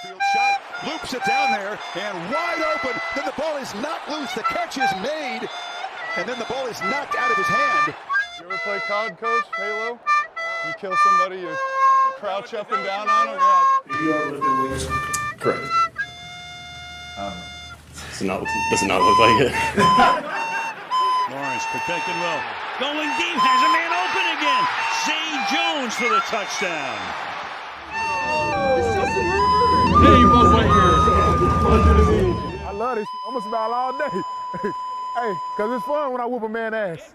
Field shot, loops it down there, and wide open. Then the ball is knocked loose. The catch is made, and then the ball is knocked out of his hand. You ever play COD, Coach? Halo? You kill somebody, you crouch up and down on them? Yeah. You are lifting weights? Correct. Does it not look like it? Lawrence protected well. Going deep, has a man open again. Zay Jones for the touchdown. Hey, you both right here. I love this shit. I'm gonna smile all day. Hey, cause it's fun when I whoop a man's ass.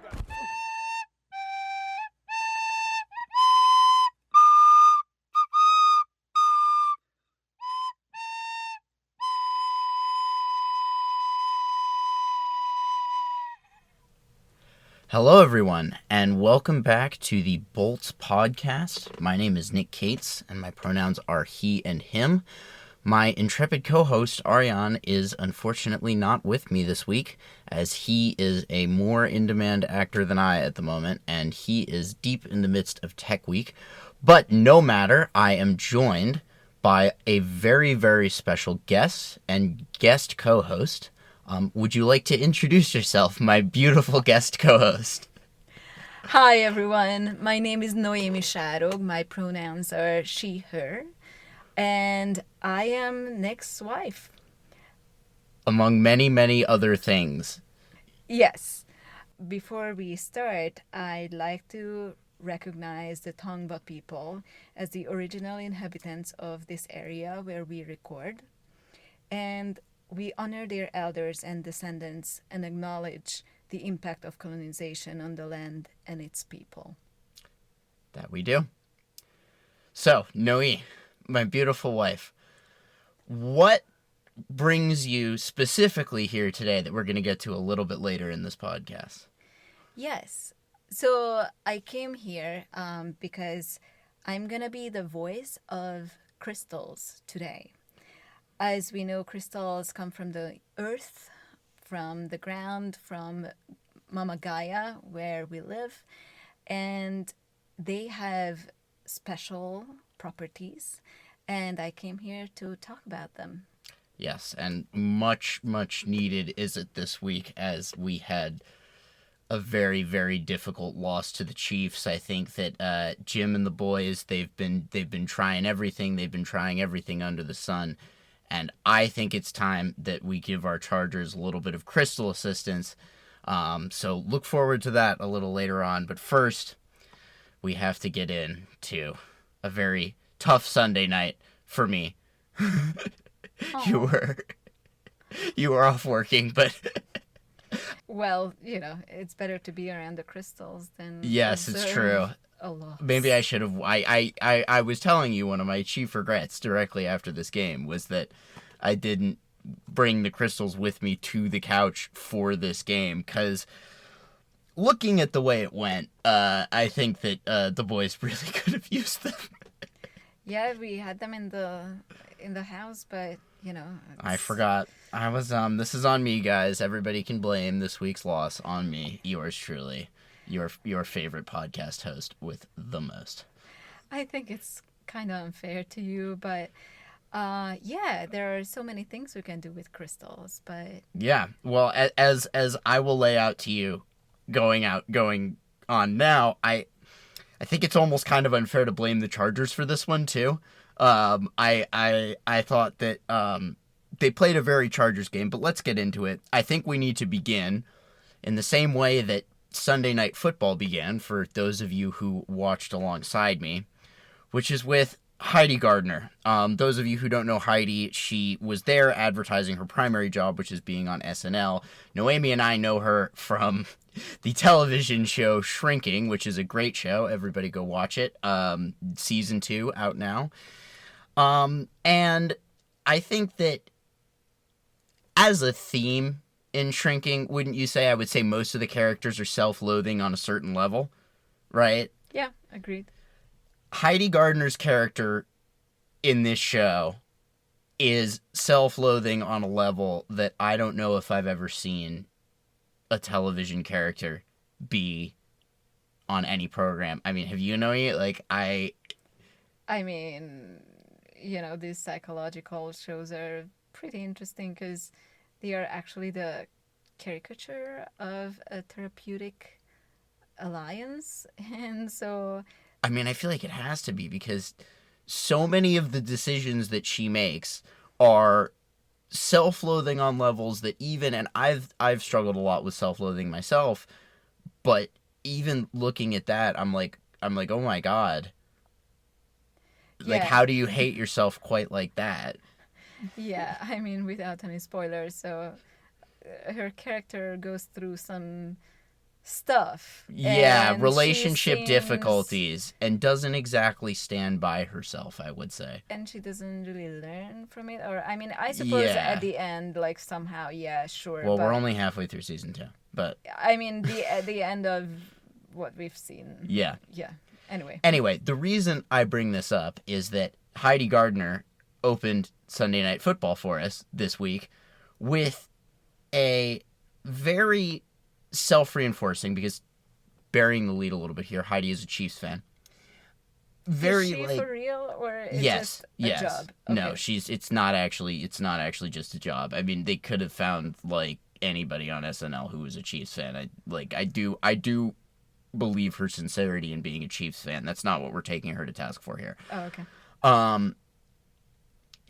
Hello, everyone, and welcome back to the Bolts podcast. My name is Nick Cates, and my pronouns are he and him. My intrepid co-host, Ariane, is unfortunately not with me this week, as he is a more in-demand actor than I at the moment, and he is deep in the midst of Tech Week. But no matter, I am joined by a very, very special guest and guest co-host. Would you like to introduce yourself, my beautiful guest co-host? Hi, everyone. My name is Noémi Sárog. My pronouns are she, her. And I am Nick's wife. Among many, many other things. Yes. Before we start, I'd like to recognize the Tongva people as the original inhabitants of this area where we record. And we honor their elders and descendants and acknowledge the impact of colonization on the land and its people. That we do. So, Noe, my beautiful wife, what brings you specifically here today that we're going to get to a little bit later in this podcast? Yes. So I came here because I'm going to be the voice of crystals today. As we know, crystals come from the earth, from the ground, from Mama Gaia, where we live, and they have special properties, and I came here to talk about them. Yes, and much, much needed is it this week, as we had a very, very difficult loss to the Chiefs. I think that Jim and the boys, they've been trying everything. They've been trying everything under the sun. And I think it's time that we give our Chargers a little bit of crystal assistance. So look forward to that a little later on. But first, we have to get into a very tough Sunday night for me. You were off working, but well, it's better to be around the crystals than yes, it's true. A lot. Maybe I should have. I was telling you one of my chief regrets directly after this game was that I didn't bring the crystals with me to the couch for this game, because looking at the way it went, I think that the boys really could have used them. Yeah, we had them in the house, but I forgot. I was this is on me, guys. Everybody can blame this week's loss on me. Yours truly. Your favorite podcast host with the most. I think it's kind of unfair to you, but there are so many things we can do with crystals, but yeah, well, as I will lay out to you going on now, I think it's almost kind of unfair to blame the Chargers for this one too. I thought that they played a very Chargers game, but let's get into it. I think we need to begin in the same way that Sunday Night Football began, for those of you who watched alongside me, which is with Heidi Gardner. Those of you who don't know Heidi, she was there advertising her primary job, which is being on SNL. Noémi and I know her from the television show Shrinking, which is a great show. Everybody go watch it. Season 2 out now. And I think that as a theme in Shrinking, wouldn't you say? I would say most of the characters are self-loathing on a certain level, right? Yeah, agreed. Heidi Gardner's character in this show is self-loathing on a level that I don't know if I've ever seen a television character be on any program. I mean, have you known it? Like, I mean, these psychological shows are pretty interesting because they are actually the caricature of a therapeutic alliance. And so, I mean, I feel like it has to be because so many of the decisions that she makes are self-loathing on levels that and I've struggled a lot with self-loathing myself, but even looking at that, I'm like, oh my God. Like, how do you hate yourself quite like that? Yeah, I mean, without any spoilers, so her character goes through some stuff. Yeah, and relationship difficulties, and doesn't exactly stand by herself, I would say. And she doesn't really learn from it. Or, I mean, I suppose at the end, like, somehow, yeah, sure. Well, we're only halfway through season 2, but... I mean, the end of what we've seen. Yeah. Yeah. Anyway, the reason I bring this up is that Heidi Gardner opened Sunday Night Football for us this week with a very self-reinforcing, because burying the lead a little bit here, Heidi is a Chiefs fan. Very, is she for real, or is yes, it just a job? Okay. No, it's not actually just a job. I mean, they could have found like anybody on SNL who was a Chiefs fan. I do believe her sincerity in being a Chiefs fan. That's not what we're taking her to task for here. Oh, okay.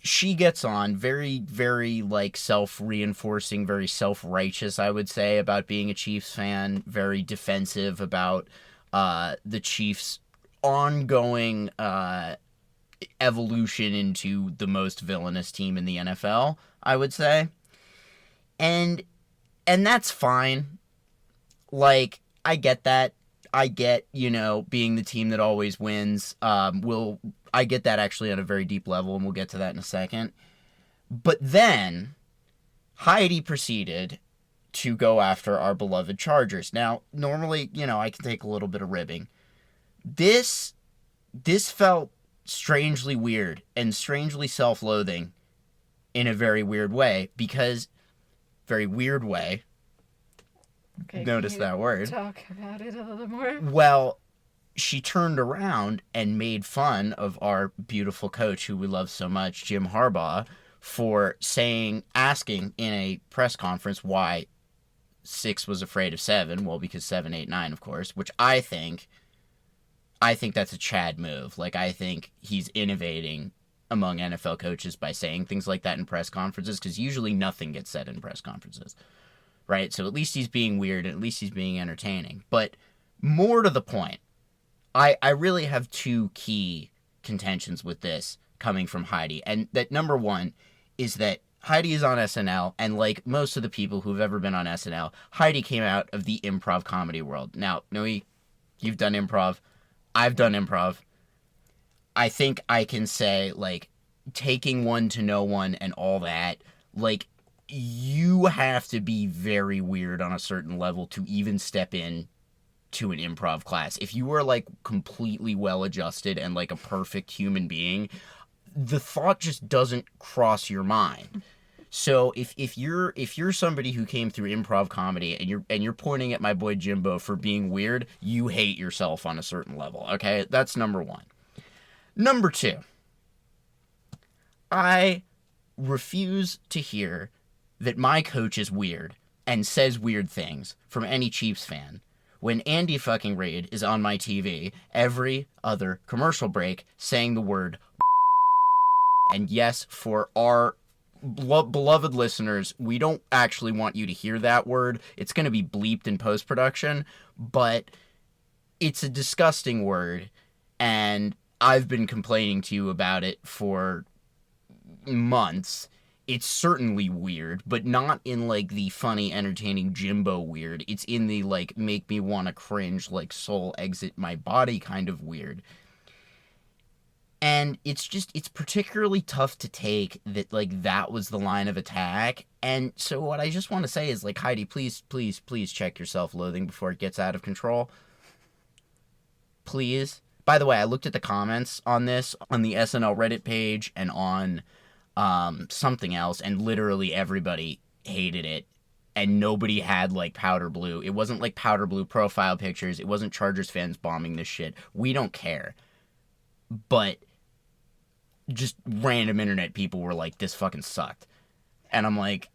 She gets on very, very, like, self-reinforcing, very self-righteous, I would say, about being a Chiefs fan, very defensive about the Chiefs' ongoing evolution into the most villainous team in the NFL, I would say. And that's fine. Like, I get that. I get, being the team that always wins. I get that actually on a very deep level, and we'll get to that in a second. But then, Heidi proceeded to go after our beloved Chargers. Now, normally, I can take a little bit of ribbing. This felt strangely weird and strangely self-loathing in a very weird way, very weird way. Okay, Notice that word. Talk about it a little more. Well, she turned around and made fun of our beautiful coach, who we love so much, Jim Harbaugh, for asking in a press conference why 6 was afraid of 7. Well, because 7, 8, 9, of course, which I think that's a Chad move. Like, I think he's innovating among NFL coaches by saying things like that in press conferences, because usually nothing gets said in press conferences. Right? So at least he's being weird, and at least he's being entertaining. But more to the point, I really have 2 key contentions with this coming from Heidi. And that number 1 is that Heidi is on SNL, and like most of the people who've ever been on SNL, Heidi came out of the improv comedy world. Now, Noe, you've done improv. I've done improv. I think I can say, like, taking one to know one and all that, like, you have to be very weird on a certain level to even step in to an improv class. If you are, like, completely well-adjusted and, like, a perfect human being, the thought just doesn't cross your mind. So if you're somebody who came through improv comedy and you're pointing at my boy Jimbo for being weird, you hate yourself on a certain level, okay? That's number 1. Number 2, I refuse to hear that my coach is weird and says weird things from any Chiefs fan when Andy fucking Reid is on my TV every other commercial break saying the word and yes, for our beloved listeners, we don't actually want you to hear that word. It's going to be bleeped in post-production, but it's a disgusting word, and I've been complaining to you about it for months. It's certainly weird, but not in, like, the funny, entertaining Jimbo weird. It's in the, like, make me want to cringe, like, soul exit my body kind of weird. And it's particularly tough to take that, like, that was the line of attack. And so what I just want to say is, like, Heidi, please, please, please check your self-loathing before it gets out of control. Please. By the way, I looked at the comments on this on the SNL Reddit page and on something else, and literally everybody hated it, and nobody had, like, powder blue. It wasn't, like, powder blue profile pictures. It wasn't Chargers fans bombing this shit. We don't care. But just random internet people were like, this fucking sucked. And I'm like...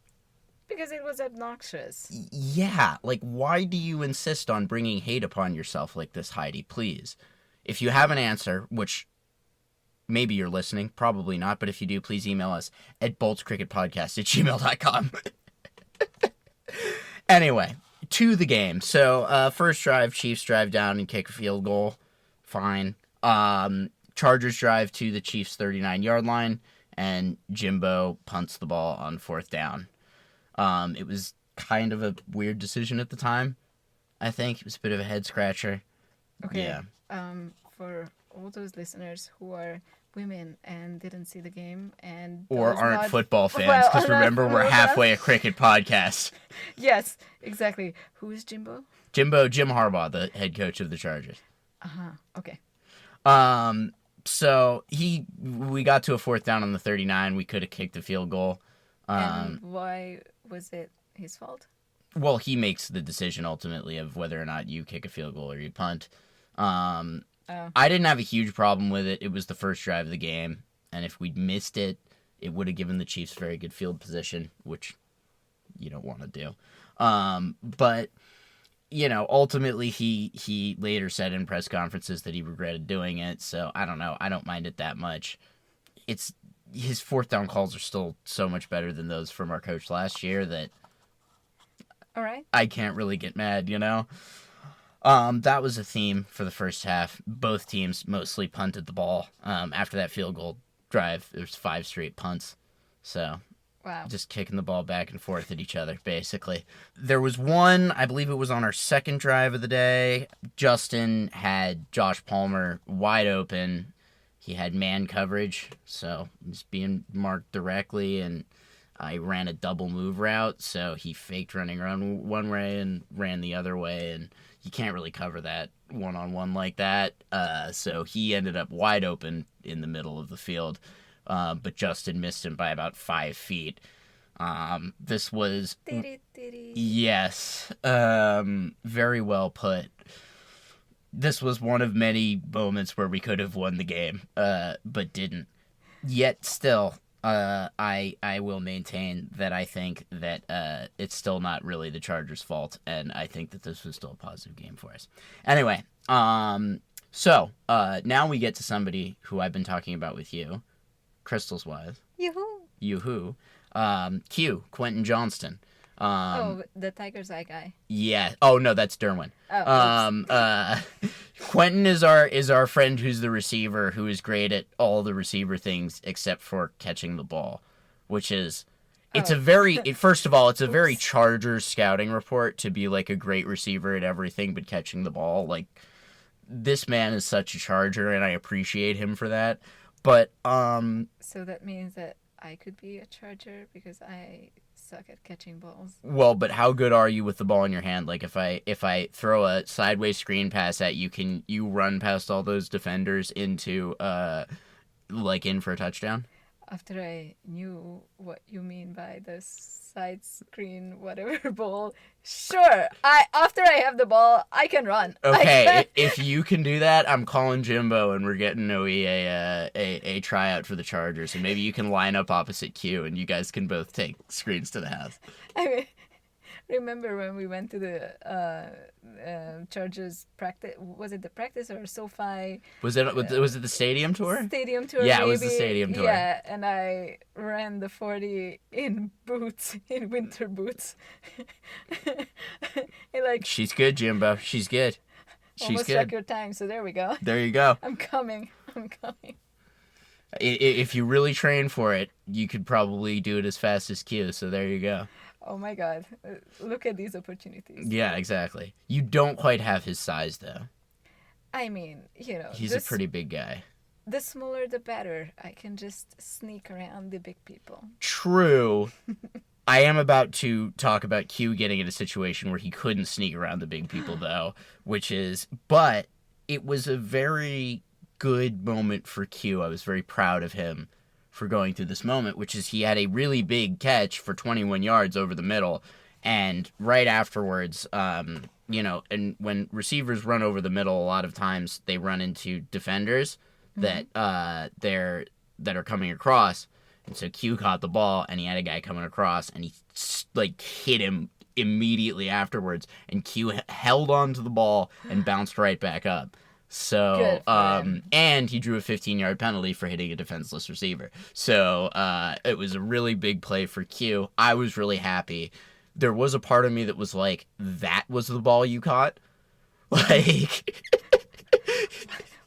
Because it was obnoxious. Yeah, like, why do you insist on bringing hate upon yourself like this, Heidi? Please. If you have an answer, which maybe you're listening, probably not, but if you do, please email us at boltscricketpodcast@gmail.com. Anyway, to the game. So, first drive, Chiefs drive down and kick a field goal. Fine. Chargers drive to the Chiefs' 39-yard line, and Jimbo punts the ball on 4th down. It was kind of a weird decision at the time, I think. It was a bit of a head-scratcher. Okay. Yeah. For all those listeners who are women and didn't see the game and Or those aren't not- football fans, Well, because remember, we're halfway a cricket podcast. Yes, exactly. Who is Jimbo? Jim Harbaugh, the head coach of the Chargers. Okay. So we got to a 4th down on the 39. We could have kicked the field goal. And why was it his fault? Well, he makes the decision ultimately of whether or not you kick a field goal or you punt. I didn't have a huge problem with it. It was the first drive of the game, and if we'd missed it, it would have given the Chiefs very good field position, which you don't want to do. But you know, ultimately he later said in press conferences that he regretted doing it. So I don't know. I don't mind it that much. It's his 4th down calls are still so much better than those from our coach last year that All right. I can't really get mad, you know? That was a theme for the first half. Both teams mostly punted the ball. After that field goal drive, there's 5 straight punts. So Wow. just kicking the ball back and forth at each other, basically. There was one, I believe it was on our second drive of the day. Justin had Josh Palmer wide open. He had man coverage, so he's being marked directly, and I ran a double move route, so he faked running around one way and ran the other way, and you can't really cover that one-on-one like that. So he ended up wide open in the middle of the field, but Justin missed him by about 5 feet. This was... Yes. Very well put. This was one of many moments where we could have won the game, but didn't. Yet still, I will maintain that I think that it's still not really the Chargers' fault, and I think that this was still a positive game for us. Anyway, so now we get to somebody who I've been talking about with you, Crystal's wife. Yoo-hoo. Q, Quentin Johnston. The Tiger's Eye guy. Yeah. Oh no, that's Derwin. Quentin is our friend who's the receiver, who is great at all the receiver things except for catching the ball, which is first of all, it's a very Chargers scouting report to be like a great receiver at everything but catching the ball. Like, this man is such a Charger, and I appreciate him for that. But So that means that I could be a Charger because I suck at catching balls. Well, but how good are you with the ball in your hand? Like, if I throw a sideways screen pass at you, can you run past all those defenders into in for a touchdown? After I knew what you mean by the side screen whatever ball, sure. After I have the ball, I can run. Okay, if you can do that, I'm calling Jimbo and we're getting Noe a tryout for the Chargers, and maybe you can line up opposite Q and you guys can both take screens to the house. I mean, remember when we went to the Chargers practice? Was it the practice or SoFi? Was it the stadium tour? Stadium tour. Yeah, maybe. it was the stadium tour. Yeah, and I ran the 40 in boots, in winter boots. She's good, Jimbo. She's good. She's almost good. record time. So there we go. There you go. I'm coming. If you really train for it, you could probably do it as fast as Q. So there you go. Oh my God. Look at these opportunities. Yeah, exactly. You don't quite have his size, though. I mean, He's a pretty big guy. The smaller, the better. I can just sneak around the big people. True. I am about to talk about Q getting in a situation where he couldn't sneak around the big people, though, but it was a very good moment for Q. I was very proud of him for going through this moment, which is he had a really big catch for 21 yards over the middle, and right afterwards, and when receivers run over the middle, a lot of times they run into defenders that that are coming across. And so Q caught the ball, and he had a guy coming across, and he like hit him immediately afterwards. And Q held on to the ball and bounced right back up. So, and he drew a 15-yard penalty for hitting a defenseless receiver. So, it was a really big play for Q. I was really happy. There was a part of me that was like, that was the ball you caught? Like...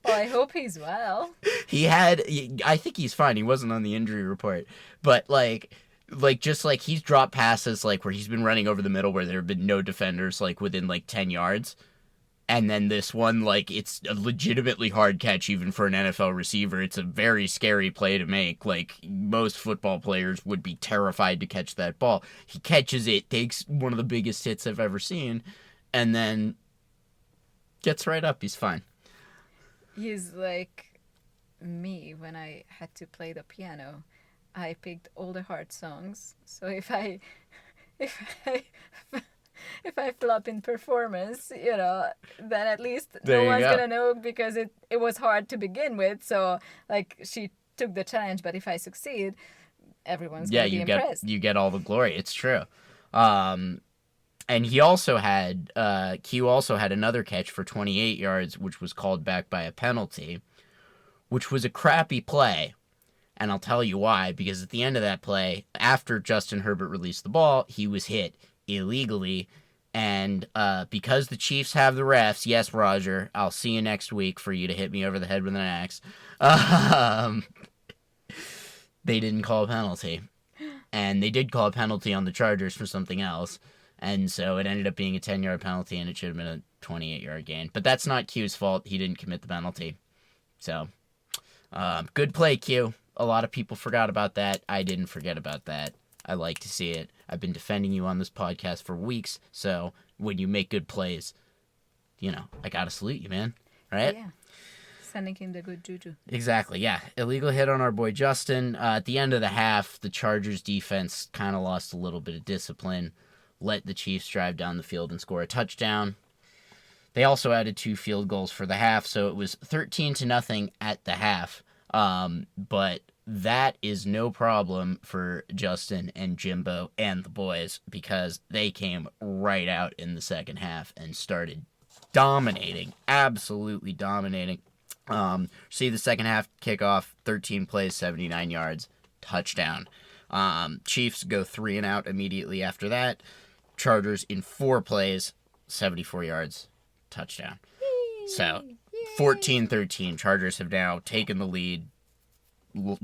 Well, I hope he's well. I think he's fine. He wasn't on the injury report. But, just he's dropped passes, where he's been running over the middle where there have been no defenders, within, 10 yards. And then this one, it's a legitimately hard catch even for an NFL receiver. It's a very scary play to make. Most football players would be terrified to catch that ball. He catches it, takes one of the biggest hits I've ever seen, and then gets right up. He's fine. He's like me when I had to play the piano. I picked all the hard songs. So if I flop in performance, then at least no one's gonna know because it was hard to begin with. So she took the challenge, but if I succeed, everyone's gonna be impressed. You get all the glory. It's true. And he also had Q also had another catch for 28 yards, which was called back by a penalty, which was a crappy play. And I'll tell you why, because at the end of that play, after Justin Herbert released the ball, he was hit illegally. And because the Chiefs have the refs, yes, Roger, I'll see you next week for you to hit me over the head with an axe. They didn't call a penalty. And they did call a penalty on the Chargers for something else. And so it ended up being a 10-yard penalty, and it should have been a 28-yard gain. But that's not Q's fault. He didn't commit the penalty. So, good play, Q. A lot of people forgot about that. I didn't forget about that. I like to see it. I've been defending you on this podcast for weeks, so when you make good plays, I gotta salute you, man. Right? Yeah. Sending him the good juju. Exactly, yeah. Illegal hit on our boy Justin. At the end of the half, the Chargers defense kind of lost a little bit of discipline. Let the Chiefs drive down the field and score a touchdown. They also added 2 field goals for the half, so it was 13-0 at the half. But that is no problem for Justin and Jimbo and the boys, because they came right out in the second half and started dominating, absolutely dominating. See the second half kickoff, 13 plays, 79 yards, touchdown. Chiefs go 3 and out immediately after that. Chargers in 4 plays, 74 yards, touchdown. So, 14-13. Chargers have now taken the lead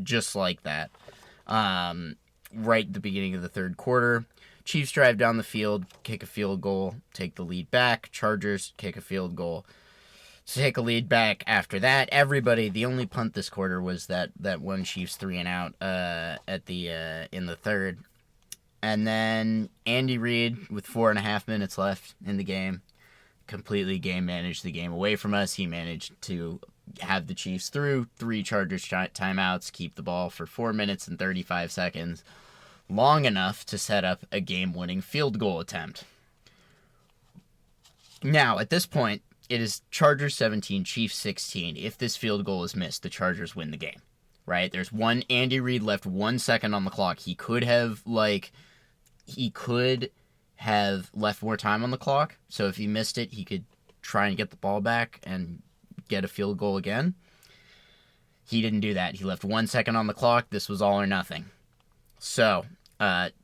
just like that. Right at the beginning of the third quarter. Chiefs drive down the field, kick a field goal, take the lead back. Chargers kick a field goal, take a lead back after that. Everybody, the only punt this quarter was that one Chiefs 3 and out in the third. And then Andy Reid, with 4.5 minutes left in the game, completely game managed the game away from us. He managed to have the Chiefs through 3 Chargers timeouts, keep the ball for 4 minutes and 35 seconds, long enough to set up a game-winning field goal attempt. Now, at this point, it is Chargers 17, Chiefs 16. If this field goal is missed, the Chargers win the game, right? There's Andy Reid left 1 second on the clock. He could have left more time on the clock. So if he missed it, he could try and get the ball back and get a field goal again. He didn't do that. He left 1 second on the clock. This was all or nothing. So,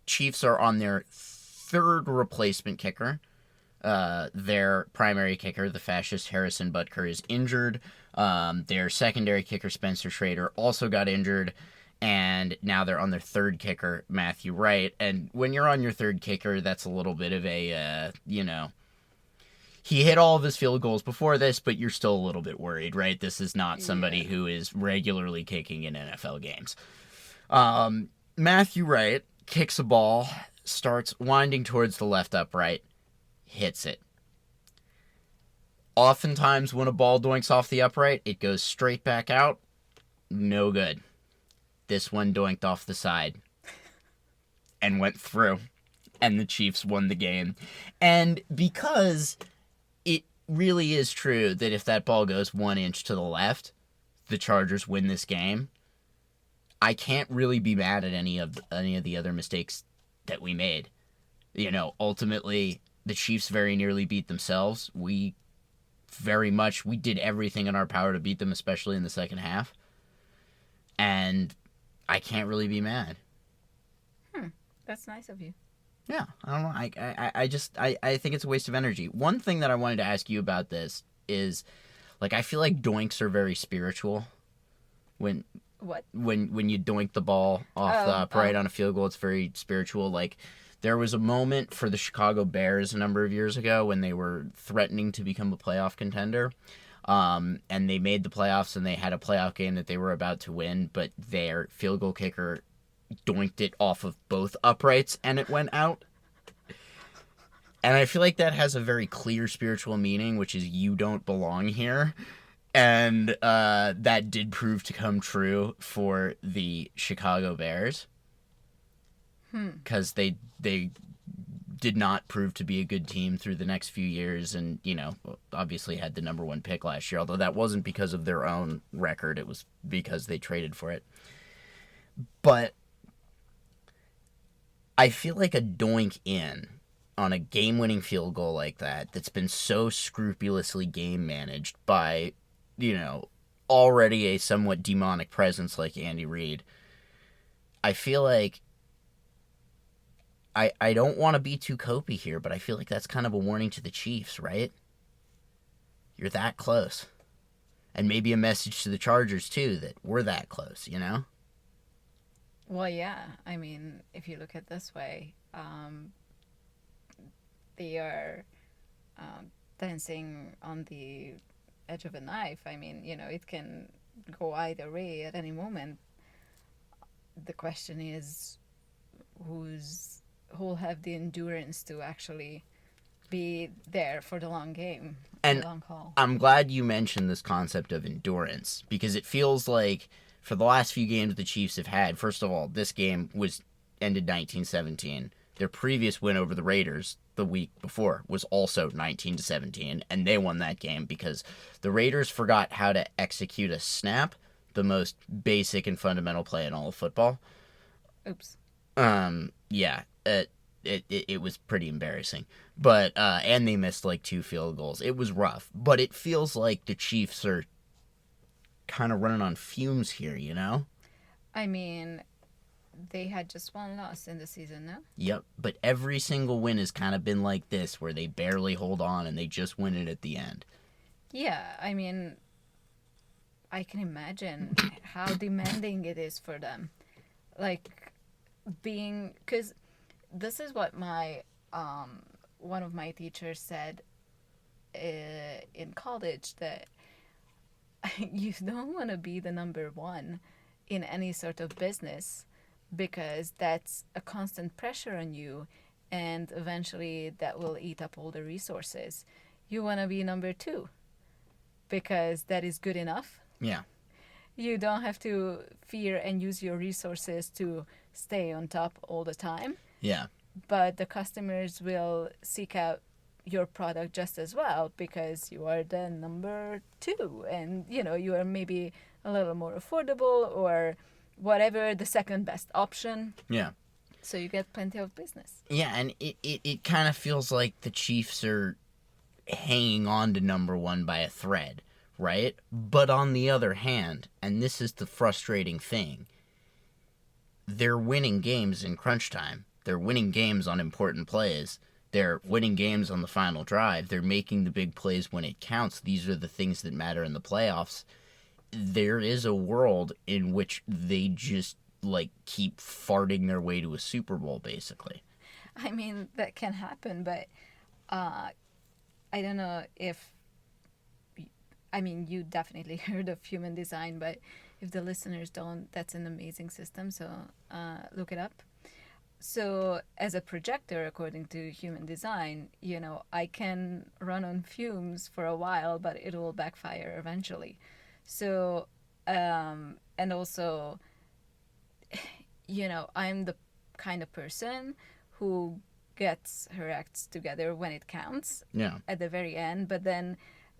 Chiefs are on their 3rd replacement kicker. Their primary kicker, the fascist Harrison Butker, is injured. Their secondary kicker, Spencer Schrader, also got injured. And now they're on their 3rd kicker, Matthew Wright. And when you're on your 3rd kicker, that's a little bit of a, he hit all of his field goals before this, but you're still a little bit worried, right? This is not somebody who is regularly kicking in NFL games. Matthew Wright kicks a ball, starts winding towards the left upright, hits it. Oftentimes when a ball doinks off the upright, it goes straight back out. No good. This one doinked off the side and went through, and the Chiefs won the game. And because it really is true that if that ball goes 1 inch to the left, the Chargers win this game, I can't really be mad at any of the other mistakes that we made. You know, ultimately, the Chiefs very nearly beat themselves. We did everything in our power to beat them, especially in the second half. And I can't really be mad. That's nice of you. Yeah, I don't know. I think it's a waste of energy. One thing that I wanted to ask you about this is, like, I feel like doinks are very spiritual. When you doink the ball off the upright on a field goal, it's very spiritual. Like, there was a moment for the Chicago Bears a number of years ago when they were threatening to become a playoff contender. And they made the playoffs, and they had a playoff game that they were about to win, but their field goal kicker doinked it off of both uprights, and it went out. And I feel like that has a very clear spiritual meaning, which is you don't belong here. And that did prove to come true for the Chicago Bears. Because they did not prove to be a good team through the next few years, and, you know, obviously had the number 1 pick last year, although that wasn't because of their own record. It was because they traded for it. But I feel like a doink in on a game-winning field goal like that, that's been so scrupulously game managed by, you know, already a somewhat demonic presence like Andy Reid, I feel like I don't want to be too copy here, but I feel like that's kind of a warning to the Chiefs, right? You're that close. And maybe a message to the Chargers, too, that we're that close, you know? Well, yeah. I mean, if you look at it this way, they are dancing on the edge of a knife. I mean, you know, it can go either way at any moment. The question is, who'll have the endurance to actually be there for the long game, and the long haul. I'm glad you mentioned this concept of endurance, because it feels like for the last few games the Chiefs have had, first of all, this game ended 19-17. Their previous win over the Raiders the week before was also 19-17, and they won that game because the Raiders forgot how to execute a snap, the most basic and fundamental play in all of football. Oops. Yeah, it was pretty embarrassing. But, and they missed like 2 field goals. It was rough. But it feels like the Chiefs are kind of running on fumes here, you know? I mean, they had just 1 loss in the season, no? Yep, but every single win has kind of been like this, where they barely hold on and they just win it at the end. Yeah, I mean, I can imagine how demanding it is for them. Like, because this is what my one of my teachers said in college, that you don't want to be the number 1 in any sort of business, because that's a constant pressure on you, and eventually that will eat up all the resources. You want to be number 2 because that is good enough. Yeah. You don't have to fear and use your resources to stay on top all the time. Yeah. But the customers will seek out your product just as well, because you are the number 2, and, you know, you are maybe a little more affordable or whatever, the second best option. Yeah. So you get plenty of business. Yeah, and it kind of feels like the Chiefs are hanging on to number 1 by a thread, right? But on the other hand, and this is the frustrating thing, they're winning games in crunch time. They're winning games on important plays. They're winning games on the final drive. They're making the big plays when it counts. These are the things that matter in the playoffs. There is a world in which they just, like, keep farting their way to a Super Bowl, basically. I mean, that can happen, but I don't know if... I mean, you definitely heard of human design, but if the listeners don't, that's an amazing system, so look it up. So as a projector, according to human design, you know, I can run on fumes for a while, but it will backfire eventually. So, and also, you know, I'm the kind of person who gets her acts together when it counts. Yeah. At the very end, but then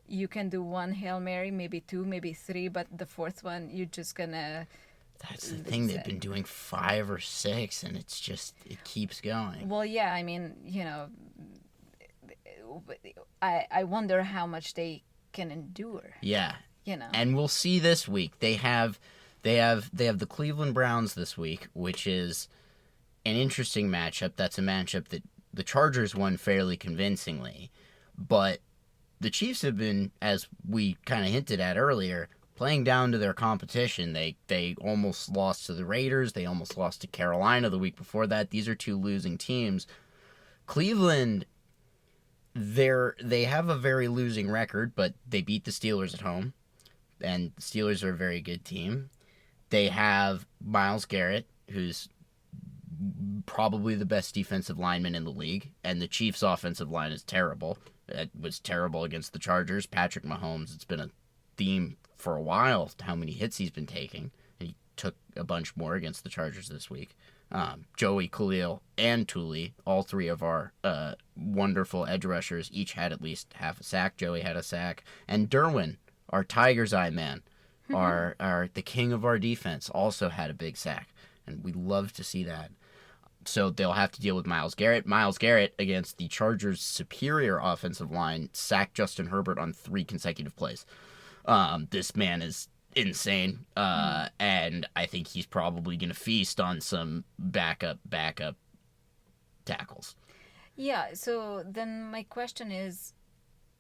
you can do 1 Hail Mary, maybe 2, maybe 3, but the 4th one, you're just gonna That's the thing. They've been doing 5 or 6, and it keeps going. Well, yeah, I mean, I wonder how much they can endure. Yeah. And we'll see this week. They have the Cleveland Browns this week, which is an interesting matchup. That's a matchup that the Chargers won fairly convincingly, but the Chiefs have been, as we kind of hinted at earlier, playing down to their competition. They almost lost to the Raiders. They almost lost to Carolina the week before that. These are 2 losing teams. Cleveland, they have a very losing record, but they beat the Steelers at home, and the Steelers are a very good team. They have Myles Garrett, who's probably the best defensive lineman in the league, and the Chiefs' offensive line is terrible. It was terrible against the Chargers. Patrick Mahomes, it's been a theme for a while how many hits he's been taking. He took a bunch more against the Chargers this week. Joey, Khalil, and Tooley, all 3 of our wonderful edge rushers, each had at least half a sack. Joey had a sack. And Derwin, our Tiger's Eye man, our the king of our defense, also had a big sack. And we love to see that. So they'll have to deal with Myles Garrett. Myles Garrett, against the Chargers' superior offensive line, sacked Justin Herbert on 3 consecutive plays. This man is insane, and I think he's probably going to feast on some backup tackles. Yeah, so then my question is,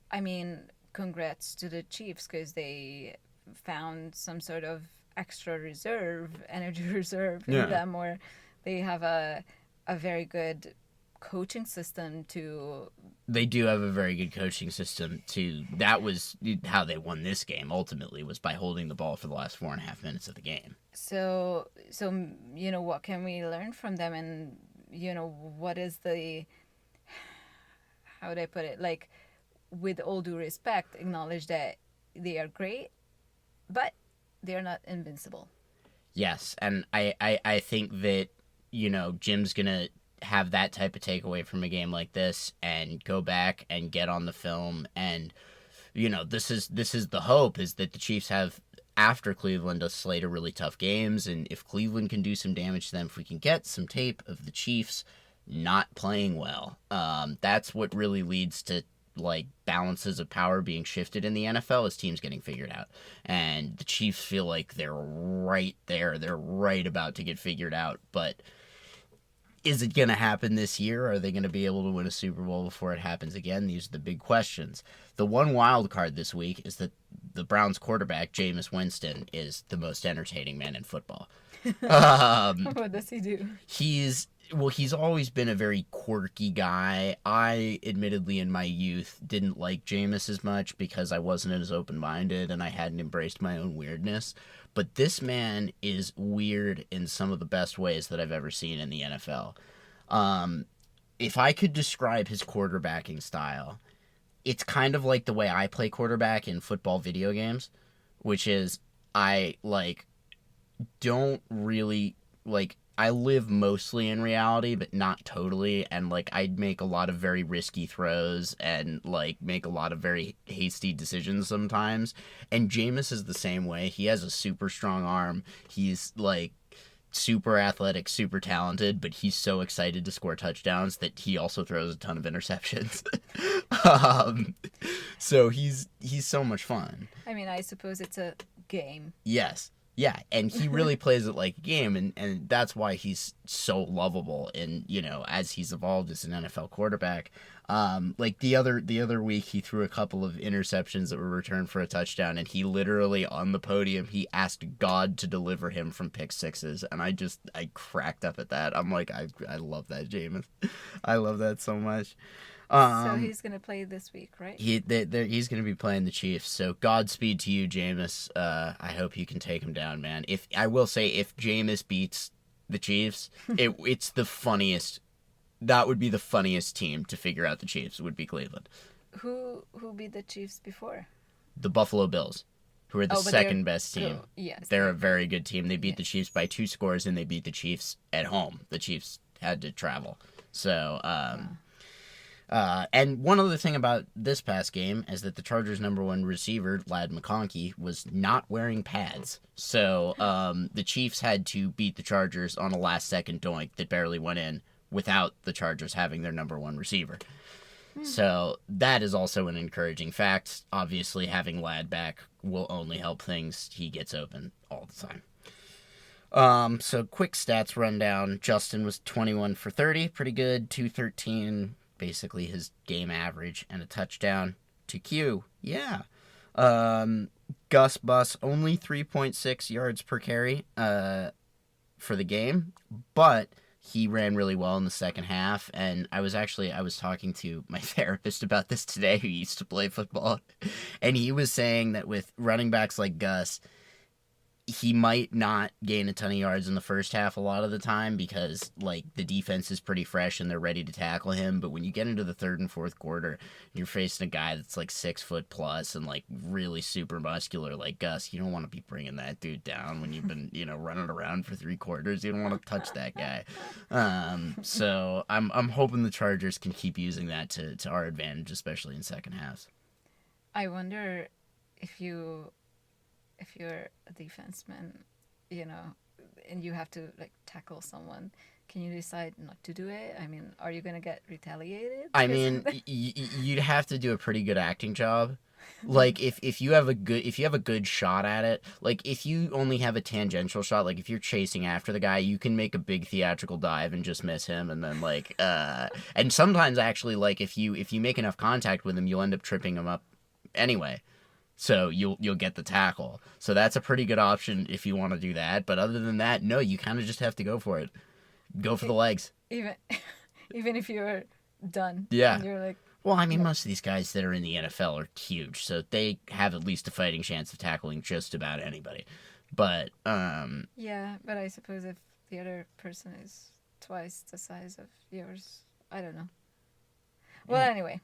I mean, congrats to the Chiefs because they found some sort of extra energy reserve in them, or they have a very good coaching system to... They do have a very good coaching system to... That was how they won this game, ultimately, was by holding the ball for the last 4.5 minutes of the game. So what can we learn from them? And, what is the... How would I put it? Like, with all due respect, acknowledge that they are great, but they're not invincible. Yes, and I think that, Jim's going to have that type of takeaway from a game like this and go back and get on the film. And, this is the hope, is that the Chiefs have, after Cleveland, a slate of really tough games. And if Cleveland can do some damage to them, if we can get some tape of the Chiefs not playing well, that's what really leads to balances of power being shifted in the NFL as teams getting figured out. And the Chiefs feel like they're right there. They're right about to get figured out. But is it going to happen this year? Are they going to be able to win a Super Bowl before it happens again? These are the big questions. The one wild card this week is that the Browns quarterback, Jameis Winston, is the most entertaining man in football. What does he do? He's always been a very quirky guy. I, admittedly, in my youth, didn't like Jameis as much because I wasn't as open-minded and I hadn't embraced my own weirdness. But this man is weird in some of the best ways that I've ever seen in the NFL. If I could describe his quarterbacking style, it's kind of like the way I play quarterback in football video games, which is I don't really I live mostly in reality, but not totally, and I'd make a lot of very risky throws and make a lot of very hasty decisions sometimes. And Jameis is the same way. He has a super strong arm. He's super athletic, super talented, but he's so excited to score touchdowns that he also throws a ton of interceptions. So he's so much fun. I mean, I suppose it's a game. Yes. Yeah, and he really plays it like a game, and that's why he's so lovable. And as he's evolved as an NFL quarterback, the other week he threw a couple of interceptions that were returned for a touchdown, and he literally on the podium he asked God to deliver him from pick sixes, and I cracked up at that. I'm like, I love that, Jameis. I love that so much. So he's going to play this week, right? He's going to be playing the Chiefs. So Godspeed to you, Jameis. I hope you can take him down, man. If Jameis beats the Chiefs, it's the funniest. That would be the funniest team to figure out the Chiefs. Would be Cleveland. Who beat the Chiefs before? The Buffalo Bills, who are the second best team. Yes, they're a very good team. They beat the Chiefs by 2 scores, and they beat the Chiefs at home. The Chiefs had to travel. So. And one other thing about this past game is that the Chargers' number one receiver, Ladd McConkey, was not wearing pads. So the Chiefs had to beat the Chargers on a last-second doink that barely went in without the Chargers having their number one receiver. So that is also an encouraging fact. Obviously, having Ladd back will only help things. He gets open all the time. So quick stats rundown. Justin was 21 for 30. Pretty good. 213. Basically his game average and a touchdown to Q. Yeah. Gus Bus only 3.6 yards per carry for the game, but he ran really well in the second half. And I was talking to my therapist about this today, who used to play football, and he was saying that with running backs like Gus, he might not gain a ton of yards in the first half a lot of the time because, like, the defense is pretty fresh and they're ready to tackle him. But when you get into the third and fourth quarter, you're facing a guy that's like 6 foot plus and like really super muscular like Gus. You don't want to be bringing that dude down when you've been, running around for 3 quarters. You don't want to touch that guy. So I'm hoping the Chargers can keep using that to our advantage, especially in second halves. I wonder if you're a defenseman, and you have to like tackle someone, can you decide not to do it? I mean, are you gonna get retaliated? I mean, you'd have to do a pretty good acting job. Like if you have a good shot at it, like if you only have a tangential shot, like if you're chasing after the guy, you can make a big theatrical dive and just miss him, and then and sometimes actually, like if you make enough contact with him, you'll end up tripping him up anyway. So you'll get the tackle. So that's a pretty good option if you want to do that. But other than that, no, you kind of just have to go for it. Go for the legs. Even if you're done. Yeah. And you're like, well, I mean, most of these guys that are in the NFL are huge, so they have at least a fighting chance of tackling just about anybody. But yeah, but I suppose if the other person is twice the size of yours, I don't know. Well, anyway.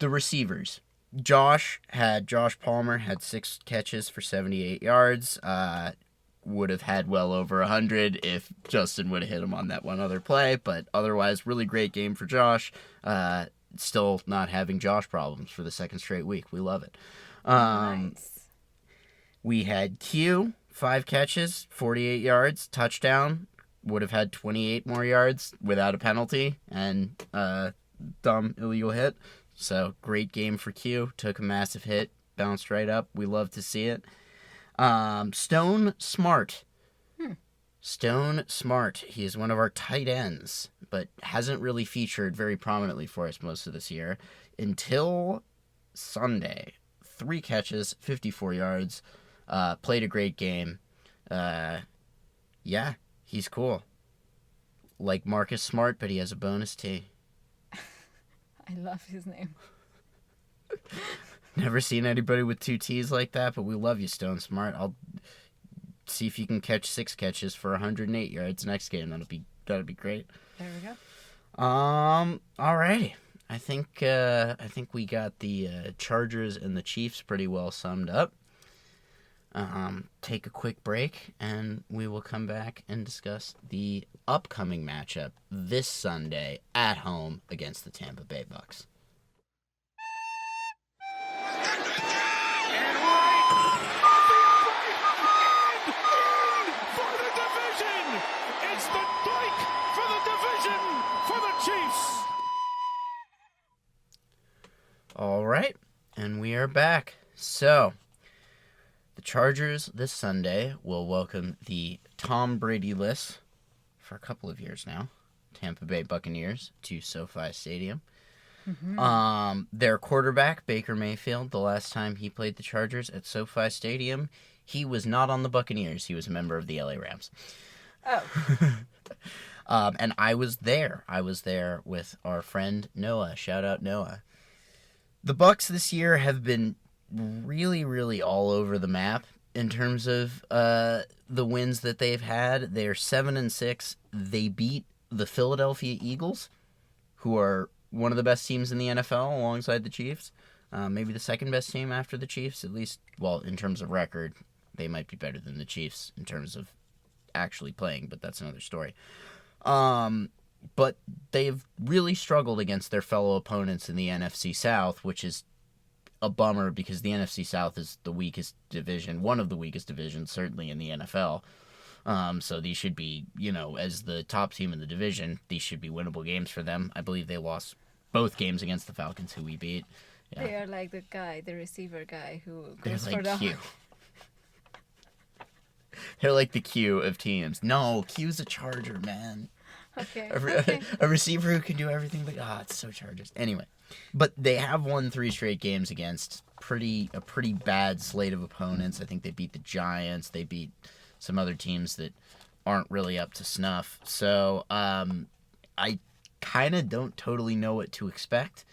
The receivers. Josh Palmer had 6 catches for 78 yards. Would have had well over 100 if Justin would have hit him on that one other play. But otherwise, really great game for Josh. Still not having Josh problems for the second straight week. We love it. Nice. We had Q, 5 catches, 48 yards, touchdown. Would have had 28 more yards without a penalty and dumb illegal hit. So, great game for Q. Took a massive hit. Bounced right up. We love to see it. Stone Smart. Stone Smart. He is one of our tight ends, but hasn't really featured very prominently for us most of this year. Until Sunday. 3 catches, 54 yards. Played a great game. Yeah, he's cool. Like Marcus Smart, but he has a bonus T. I love his name. Never seen anybody with 2 T's like that, but we love you, Stone Smart. I'll see if you can catch 6 catches for 108 yards next game. That'll be great. There we go. Alrighty. I think we got the Chargers and the Chiefs pretty well summed up. Take a quick break, and we will come back and discuss the upcoming matchup this Sunday at home against the Tampa Bay Bucs. All right, and we are back. So, the Chargers this Sunday will welcome the Tom Brady-less, for a couple of years now, Tampa Bay Buccaneers to SoFi Stadium. Mm-hmm. Their quarterback, Baker Mayfield, the last time he played the Chargers at SoFi Stadium, he was not on the Buccaneers. He was a member of the LA Rams. Oh. And I was there. I was there with our friend Noah. Shout out Noah. The Bucs this year have been really, really all over the map in terms of the wins that they've had. They're 7-6. They beat the Philadelphia Eagles, who are one of the best teams in the NFL alongside the Chiefs. Maybe the second best team after the Chiefs, at least. Well, in terms of record, they might be better than the Chiefs in terms of actually playing, but that's another story. But they've really struggled against their fellow opponents in the NFC South, which is a bummer because the NFC South is the weakest division, one of the weakest divisions, certainly in the NFL. So these should be, as the top team in the division, these should be winnable games for them. I believe they lost both games against the Falcons, who we beat. Yeah. They are like the receiver guy who They're goes like for the... Q. They're like the Q of teams. No, Q's a Charger, man. Okay. A receiver who can do everything, but it's so Chargers. Anyway, but they have won 3 straight games against a pretty bad slate of opponents. I think they beat the Giants. They beat some other teams that aren't really up to snuff. So I kind of don't totally know what to expect.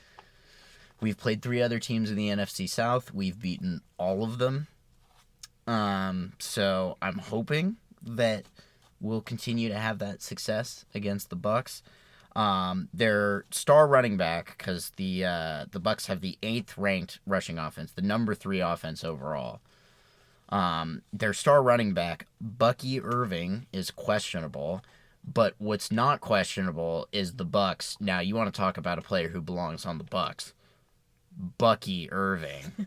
We've played 3 other teams in the NFC South. We've beaten all of them. So I'm hoping that we'll continue to have that success against the Bucs. Their star running back, because the Bucs have the 8th ranked rushing offense, the number 3 offense overall. Their star running back, Bucky Irving, is questionable. But what's not questionable is the Bucs. Now, you want to talk about a player who belongs on the Bucs. Bucky Irving.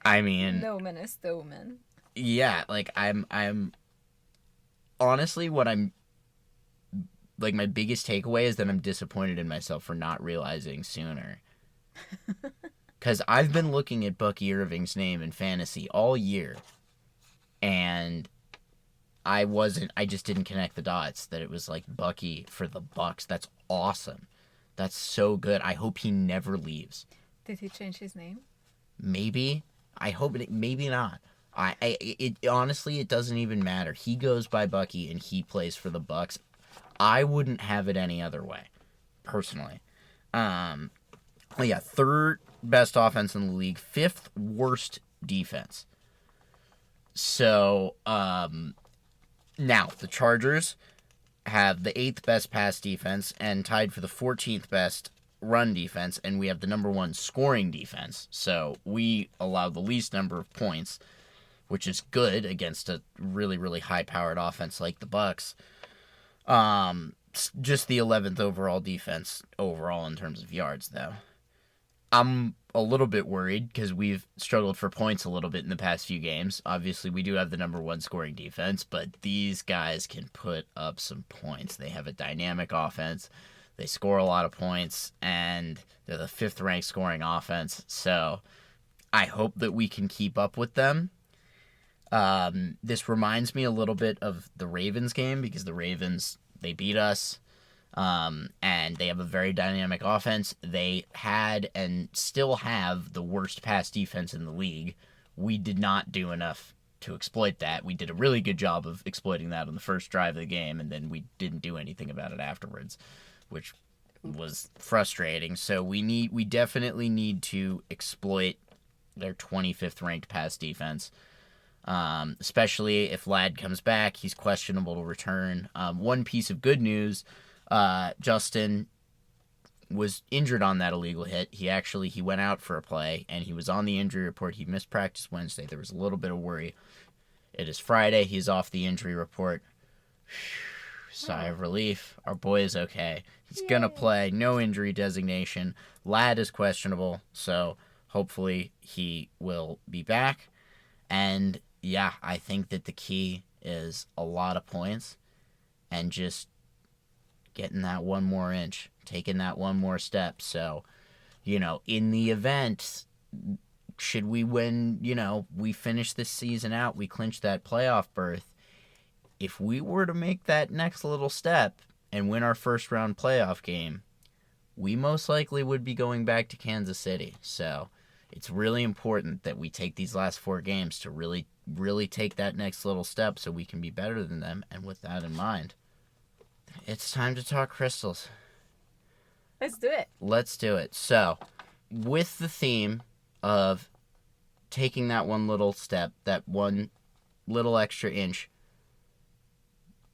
I mean... No man is no man. Yeah, like, I'm... Honestly, my biggest takeaway is that I'm disappointed in myself for not realizing sooner. Because I've been looking at Bucky Irving's name in fantasy all year, and I just didn't connect the dots that it was like Bucky for the Bucs. That's awesome. That's so good. I hope he never leaves. Did he change his name? Maybe. I hope maybe not. Honestly, it doesn't even matter. He goes by Bucky and he plays for the Bucs. I wouldn't have it any other way, personally. Well, yeah, 3rd best offense in the league, 5th worst defense. So, now the Chargers have the 8th best pass defense and tied for the 14th best run defense, and we have the number 1 scoring defense. So we allow the least number of points, which is good against a really, really high-powered offense like the Bucs. Just the 11th overall defense overall in terms of yards, though. I'm a little bit worried because we've struggled for points a little bit in the past few games. Obviously, we do have the number 1 scoring defense, but these guys can put up some points. They have a dynamic offense. They score a lot of points, and they're the 5th ranked scoring offense. So I hope that we can keep up with them. This reminds me a little bit of the Ravens game because the Ravens, they beat us, and they have a very dynamic offense. They had and still have the worst pass defense in the league. We did not do enough to exploit that. We did a really good job of exploiting that on the first drive of the game, and then we didn't do anything about it afterwards, which was frustrating. So we definitely need to exploit their 25th ranked pass defense. Especially if Ladd comes back. He's questionable to return. One piece of good news, Justin was injured on that illegal hit. He went out for a play, and he was on the injury report. He missed practice Wednesday. There was a little bit of worry. It is Friday. He's off the injury report. Sigh of relief. Our boy is okay. He's going to play. No injury designation. Ladd is questionable, so hopefully he will be back. And yeah, I think that the key is a lot of points and just getting that one more inch, taking that one more step. So, in the event, should we win, we finish this season out, we clinch that playoff berth. If we were to make that next little step and win our first round playoff game, we most likely would be going back to Kansas City. So it's really important that we take these last 4 games to really, really take that next little step so we can be better than them. And with that in mind, it's time to talk crystals. Let's do it. Let's do it. So, with the theme of taking that one little step, that one little extra inch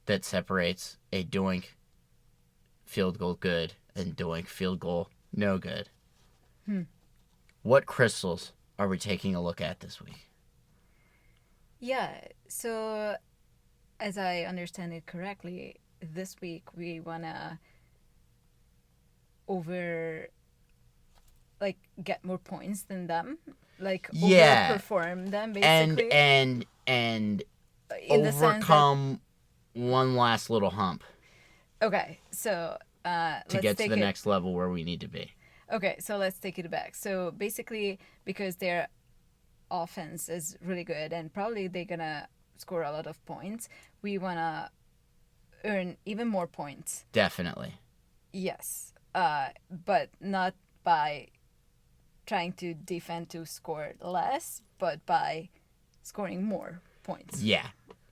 that separates a doink field goal good and doink field goal no good. What crystals are we taking a look at this week? Yeah, so as I understand it correctly, this week we want to get more points than them, like overperform them basically, and in overcome one last little hump. Okay, so to get to the next level where we need to be. Okay, so let's take it back. So basically, because their offense is really good and probably they're gonna score a lot of points, we wanna earn even more points. Definitely. Yes, but not by trying to defend to score less, but by scoring more points. Yeah.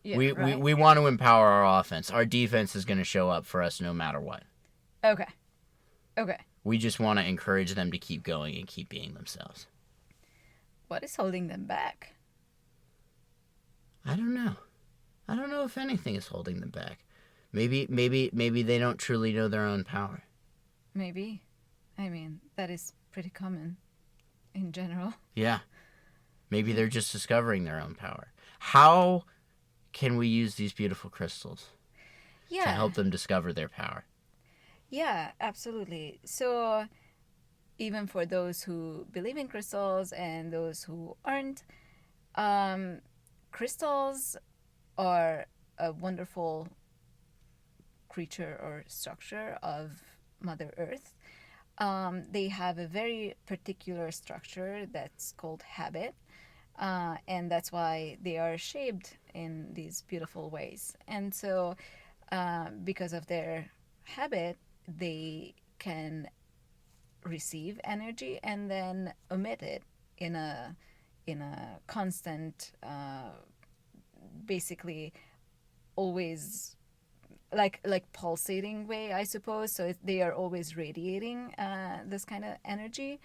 Right? We want to empower our offense. Our defense is going to show up for us no matter what. Okay. We just want to encourage them to keep going and keep being themselves. What is holding them back? I don't know. I don't know if anything is holding them back. Maybe they don't truly know their own power. Maybe. I mean, that is pretty common in general. Yeah. Maybe they're just discovering their own power. How can we use these beautiful crystals to help them discover their power? Yeah, absolutely. So even for those who believe in crystals and those who aren't, crystals are a wonderful creature or structure of Mother Earth. They have a very particular structure that's called habit, and that's why they are shaped in these beautiful ways. And so because of their habit, they can receive energy and then emit it in a constant, basically always like pulsating way, I suppose. So they are always radiating this kind of energy.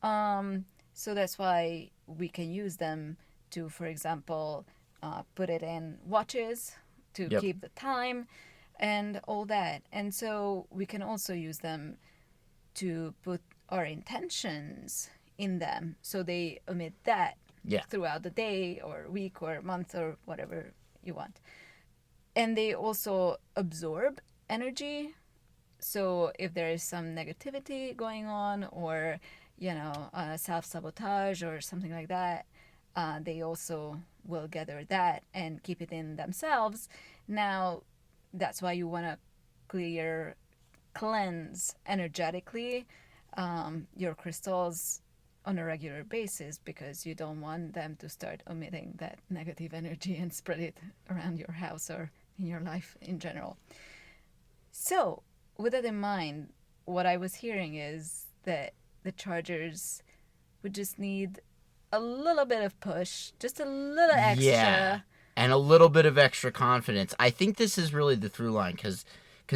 So that's why we can use them to, for example, put it in watches to keep the time and all that. And so we can also use them to put our intentions in them, so they emit that throughout the day or week or month or whatever you want. And they also absorb energy. So if there is some negativity going on or, self-sabotage or something like that, they also will gather that and keep it in themselves. Now, that's why you want to cleanse energetically your crystals on a regular basis, because you don't want them to start emitting that negative energy and spread it around your house or in your life in general. So, with that in mind, what I was hearing is that the Chargers would just need a little bit of push, just a little extra. Yeah, and a little bit of extra confidence. I think this is really the through line, because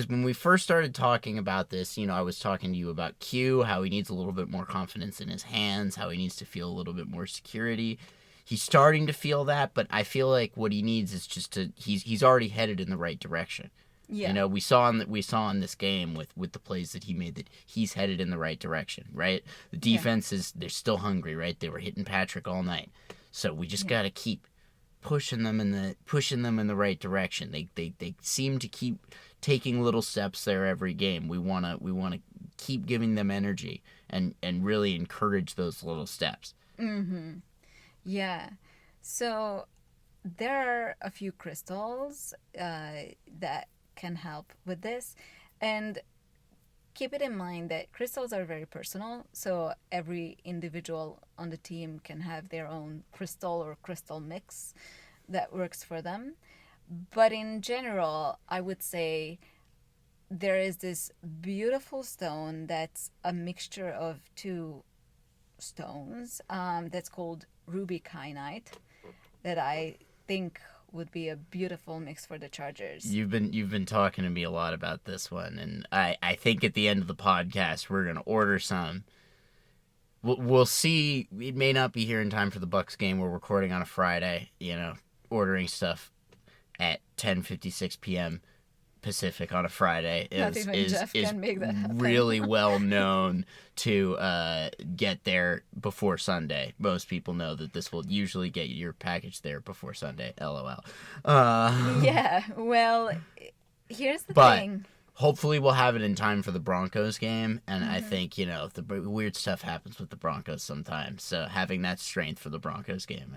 when we first started talking about this, I was talking to you about Q, how he needs a little bit more confidence in his hands, how he needs to feel a little bit more security. He's starting to feel that, but I feel like what he needs is just he's already headed in the right direction. Yeah. We saw in this game with the plays that he made that he's headed in the right direction, right? The defense they're still hungry, right? They were hitting Patrick all night. So we just got to keep pushing them in the right direction. They seem to keep taking little steps there every game. We want to keep giving them energy and really encourage those little steps. Mhm. Yeah. So there are a few crystals that can help with this, and keep it in mind that crystals are very personal, so every individual on the team can have their own crystal or crystal mix that works for them. But in general, I would say there is this beautiful stone that's a mixture of two stones that's called ruby kyanite, that I think would be a beautiful mix for the Chargers. You've been talking to me a lot about this one, and I think at the end of the podcast we're gonna order some. We'll see. It may not be here in time for the Bucs game. We're recording on a Friday. Ordering stuff at 10:56 p.m. Pacific on a Friday is really well known to get there before Sunday. Most people know that this will usually get your package there before Sunday. LOL. Yeah, well, Here's the But thing. hopefully we'll have it in time for the Broncos game, and I think, the weird stuff happens with the Broncos sometimes. So having that strength for the Broncos game,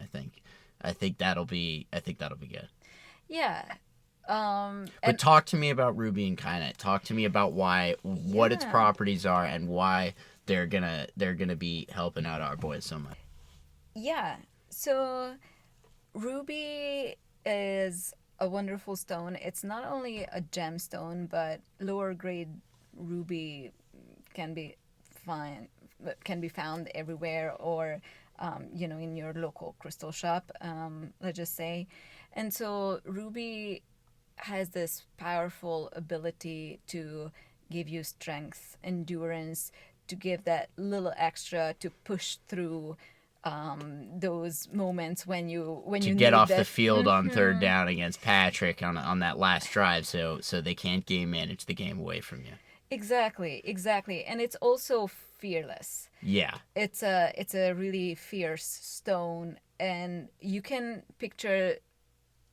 I think that'll be good. Yeah. But talk to me about Ruby and Kynite. Talk to me about what its properties are and why they're gonna be helping out our boys so much. Yeah. So ruby is a wonderful stone. It's not only a gemstone, but lower grade ruby can be found everywhere, or in your local crystal shop, let's just say. And so ruby has this powerful ability to give you strength, endurance, to give that little extra to push through those moments when you Get need off that. the field on third down against Patrick on that last drive, so they can't game manage the game away from you. Exactly, and it's also fearless. Yeah. It's a really fierce stone, and you can picture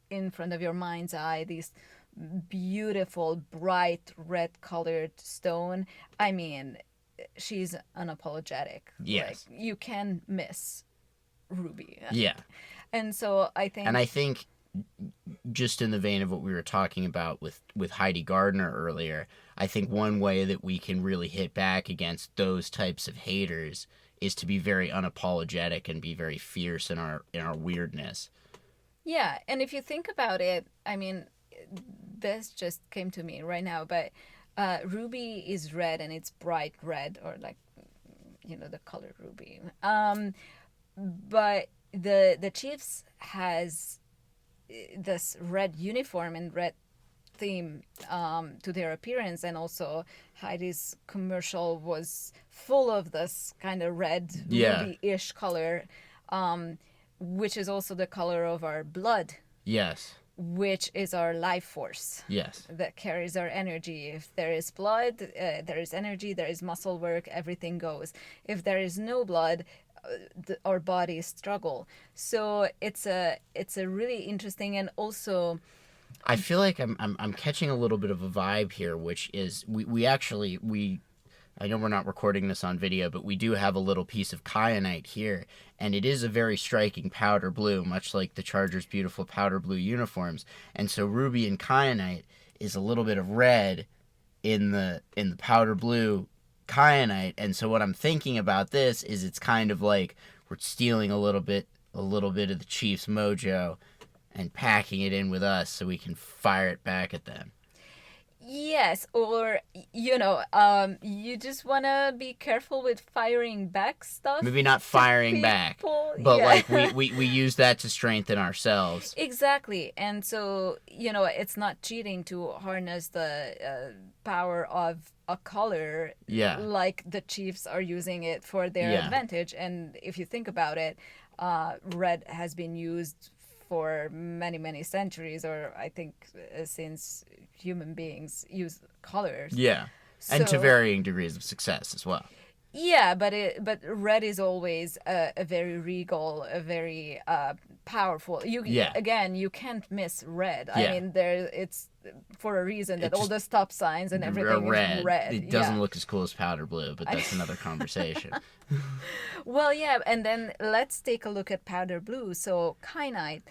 in front of your mind's eye these beautiful bright red colored stone. I mean, she's unapologetic. Yes. Like, you can miss ruby. Yeah. And so I think just in the vein of what we were talking about with Heidi Gardner earlier, I think one way that we can really hit back against those types of haters is to be very unapologetic and be very fierce in our weirdness. Yeah, and if you think about it, I mean, this just came to me right now, but ruby is red, and it's bright red, or like, the color ruby. But the Chiefs has this red uniform and red theme to their appearance, and also Heidi's commercial was full of this kind of red ruby-ish color, which is also the color of our blood. Yes. Which is our life force. Yes. That carries our energy. If there is blood, there is energy, there is muscle work, everything goes. If there is no blood, our bodies struggle. So it's a really interesting, and also I feel like I'm catching a little bit of a vibe here, which is we actually I know we're not recording this on video, but we do have a little piece of kyanite here, and it is a very striking powder blue, much like the Chargers' beautiful powder blue uniforms. And so ruby and kyanite is a little bit of red in the powder blue kyanite. And so what I'm thinking about this is it's kind of like we're stealing a little bit of the Chiefs' mojo and packing it in with us so we can fire it back at them. Yes, or you just want to be careful with firing back stuff. Maybe not firing back, but like we use that to strengthen ourselves. Exactly. And so, it's not cheating to harness the power of a color, like the Chiefs are using it for their advantage. And if you think about it, red has been used for many, many centuries, or I think since human beings use colors. Yeah, and to varying degrees of success as well. Yeah, but red is always a very regal, a very powerful. Again, you can't miss red. I mean, it's for a reason that all the stop signs and everything is red. It doesn't look as cool as powder blue, but that's another conversation. Well, yeah, and then let's take a look at powder blue. So kyanite.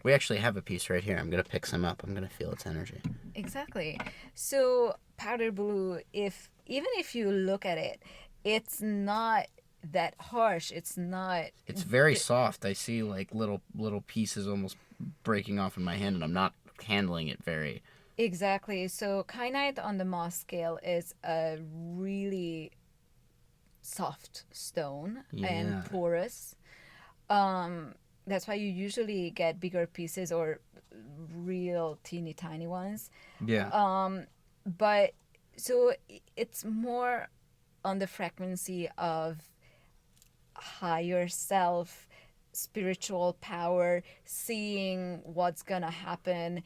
We actually have a piece right here. I'm going to pick some up. I'm going to feel its energy. Exactly. So powder blue, even if you look at it, it's not that harsh. It's very soft. I see like little pieces almost breaking off in my hand, and I'm not handling it very... Exactly. So kyanite on the Mohs scale is a really soft stone and porous. That's why you usually get bigger pieces or real teeny tiny ones. Yeah. But so it's more on the frequency of higher self, spiritual power, seeing what's gonna happen,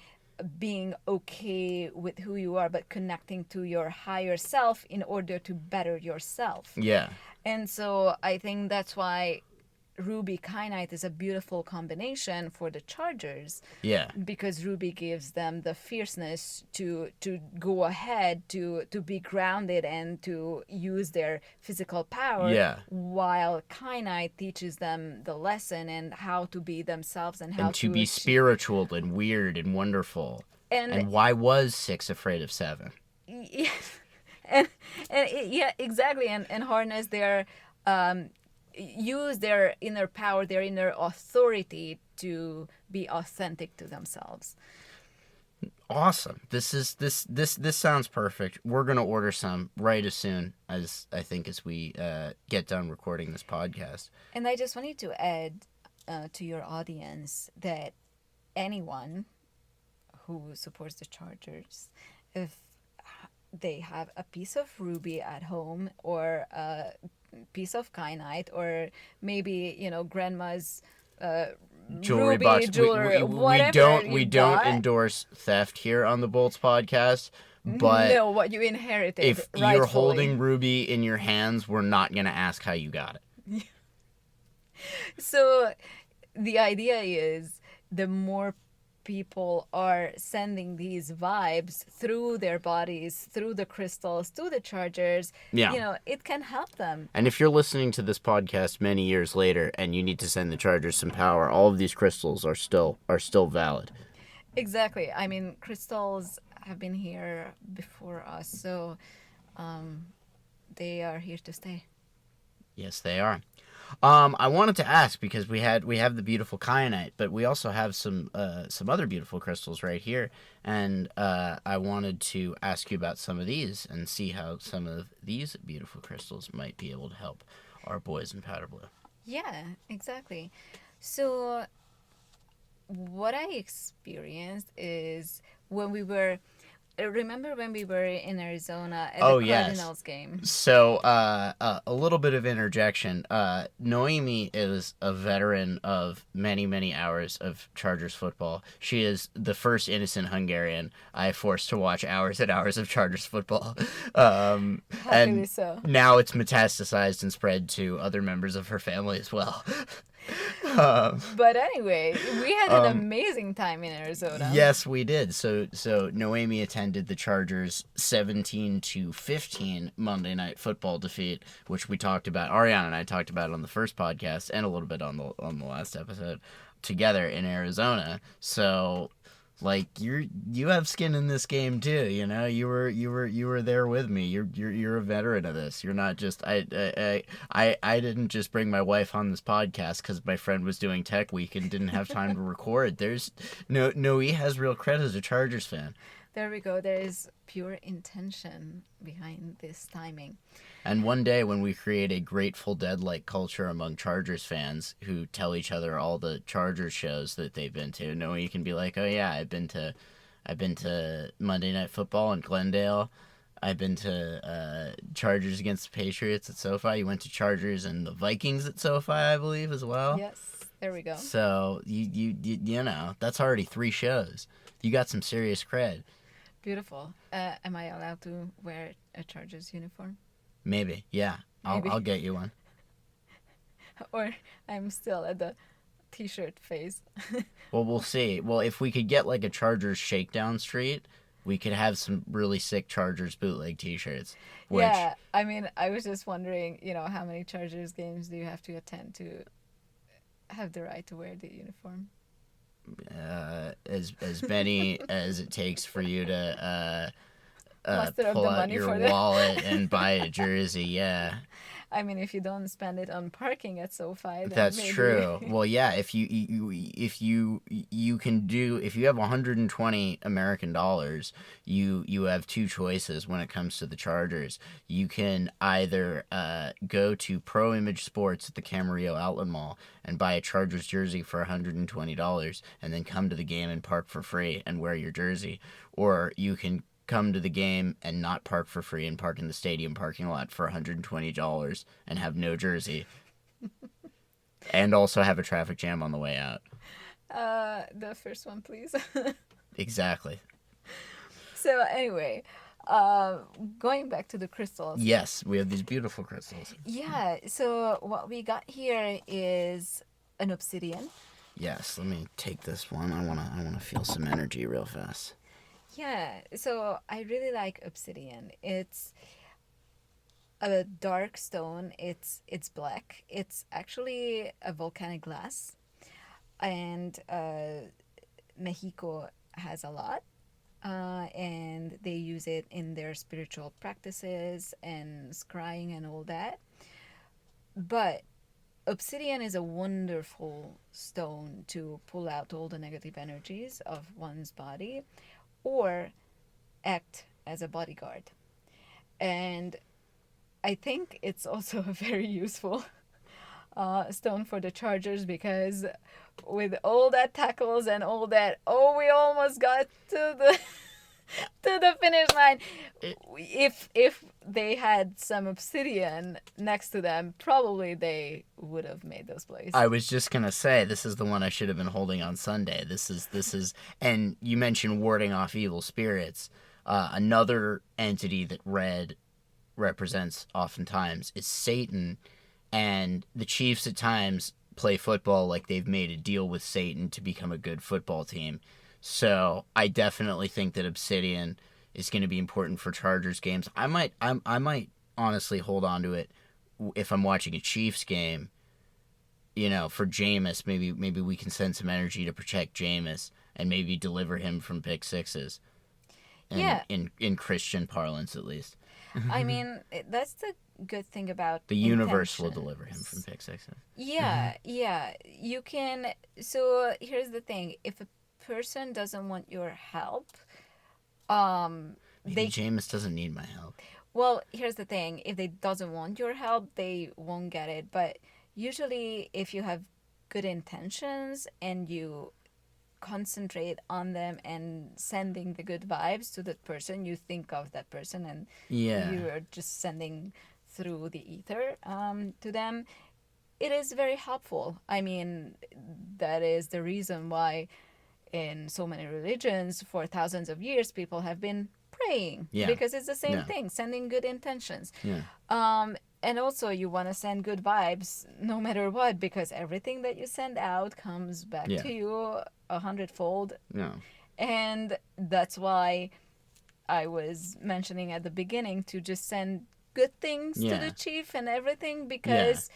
being okay with who you are, but connecting to your higher self in order to better yourself. Yeah. And so I think that's why Ruby Kyanite is a beautiful combination for the Chargers. Yeah. Because Ruby gives them the fierceness to go ahead, to be grounded and to use their physical power. Yeah. While Kyanite teaches them the lesson and how to be themselves and how And to be spiritual and weird and wonderful. And why was 6 afraid of 7? Yeah, yeah, exactly. And harness their use their inner power, their inner authority to be authentic to themselves. Awesome. This sounds perfect. We're gonna order some right as soon as we get done recording this podcast. And I just wanted to add to your audience that anyone who supports the Chargers, if they have a piece of ruby at home or a piece of kyanite or maybe grandma's jewelry ruby, box. jewelry, We don't endorse theft here on the Bolts podcast. But no, what you inherited. If you're holding ruby in your hands, we're not gonna ask how you got it. So the idea is the more people are sending these vibes through their bodies, through the crystals, to the Chargers, it can help them. And if you're listening to this podcast many years later and you need to send the Chargers some power, all of these crystals are still valid. Exactly. I mean, crystals have been here before us, so they are here to stay. Yes, they are. I wanted to ask because we have the beautiful kyanite, but we also have some other beautiful crystals right here, and I wanted to ask you about some of these and see how some of these beautiful crystals might be able to help our boys in powder blue. Yeah, exactly. So what I experienced is remember when we were in Arizona at the Cardinals game? So, a little bit of interjection. Noémi is a veteran of many, many hours of Chargers football. She is the first innocent Hungarian I forced to watch hours and hours of Chargers football. And so. Now it's metastasized and spread to other members of her family as well. But anyway, we had an amazing time in Arizona. Yes, we did. So Noémi attended the Chargers 17-15 Monday Night Football defeat, which we talked about. Ariana and I talked about it on the first podcast and a little bit on the last episode together in Arizona. So, like, you have skin in this game too, you know. You were there with me. You're a veteran of this. You're not just I didn't just bring my wife on this podcast because my friend was doing Tech Week and didn't have time to record. He has real credit as a Chargers fan. There we go. There is pure intention behind this timing. And one day when we create a Grateful Dead-like culture among Chargers fans who tell each other all the Chargers shows that they've been to, you can be like, oh yeah, I've been to Monday Night Football in Glendale. I've been to Chargers against the Patriots at SoFi. You went to Chargers and the Vikings at SoFi, I believe, as well. Yes, there we go. So you know, that's already 3 shows. You got some serious cred. Beautiful. Am I allowed to wear a Chargers uniform? Maybe, yeah. I'll get you one. Or I'm still at the t-shirt phase. Well, we'll see. Well, if we could get like a Chargers Shakedown Street, we could have some really sick Chargers bootleg t-shirts. Yeah, I mean, I was just wondering, how many Chargers games do you have to attend to have the right to wear the uniform? As many as it takes for you to pull out your wallet and buy a jersey. Yeah. I mean, if you don't spend it on parking at SoFi, then that's maybe... true. Well, yeah, if you have $120 American dollars, you have 2 choices when it comes to the Chargers. You can either go to Pro Image Sports at the Camarillo Outlet Mall and buy a Chargers jersey for $120 and then come to the game and park for free and wear your jersey, or you can come to the game and not park for free and park in the stadium parking lot for $120 and have no jersey. And also have a traffic jam on the way out. The first one, please. Exactly. So anyway, Going back to the crystals. Yes, we have these beautiful crystals. Yeah, so what we got here is an obsidian. Yes, let me take this one. I wanna feel some energy real fast. Yeah, so I really like obsidian. It's a dark stone. It's black. It's actually a volcanic glass, and Mexico has a lot. And they use it in their spiritual practices and scrying and all that. But obsidian is a wonderful stone to pull out all the negative energies of one's body or act as a bodyguard. And I think it's also a very useful stone for the Chargers because with all that tackles and all that, we almost got to the to the finish line. If they had some obsidian next to them, probably they would have made those plays. I was just gonna say this is the one I should have been holding on Sunday. This is, and you mentioned warding off evil spirits. Another entity that red represents oftentimes is Satan, and the Chiefs at times play football like they've made a deal with Satan to become a good football team. So I definitely think that obsidian is going to be important for Chargers games. I might honestly hold on to it if I'm watching a Chiefs game. You know, for Jameis, maybe we can send some energy to protect Jameis and maybe deliver him from pick sixes. In Christian parlance, at least. I mean, that's the good thing about the universe will intentions. deliver him from pick sixes. Yeah, you can. So here's the thing: if a person doesn't want your help, Maybe Jameis doesn't need my help. Well, here's the thing: if they doesn't want your help, they won't get it. But usually, if you have good intentions and you concentrate on them and sending the good vibes to that person, you think of that person and you are just sending through the ether to them. It is very helpful. I mean, that is the reason why in so many religions for thousands of years people have been praying, because it's the same thing, sending good intentions. And also you want to send good vibes no matter what, because everything that you send out comes back to you 100-fold. And that's why I was mentioning at the beginning to just send good things to the chief and everything, because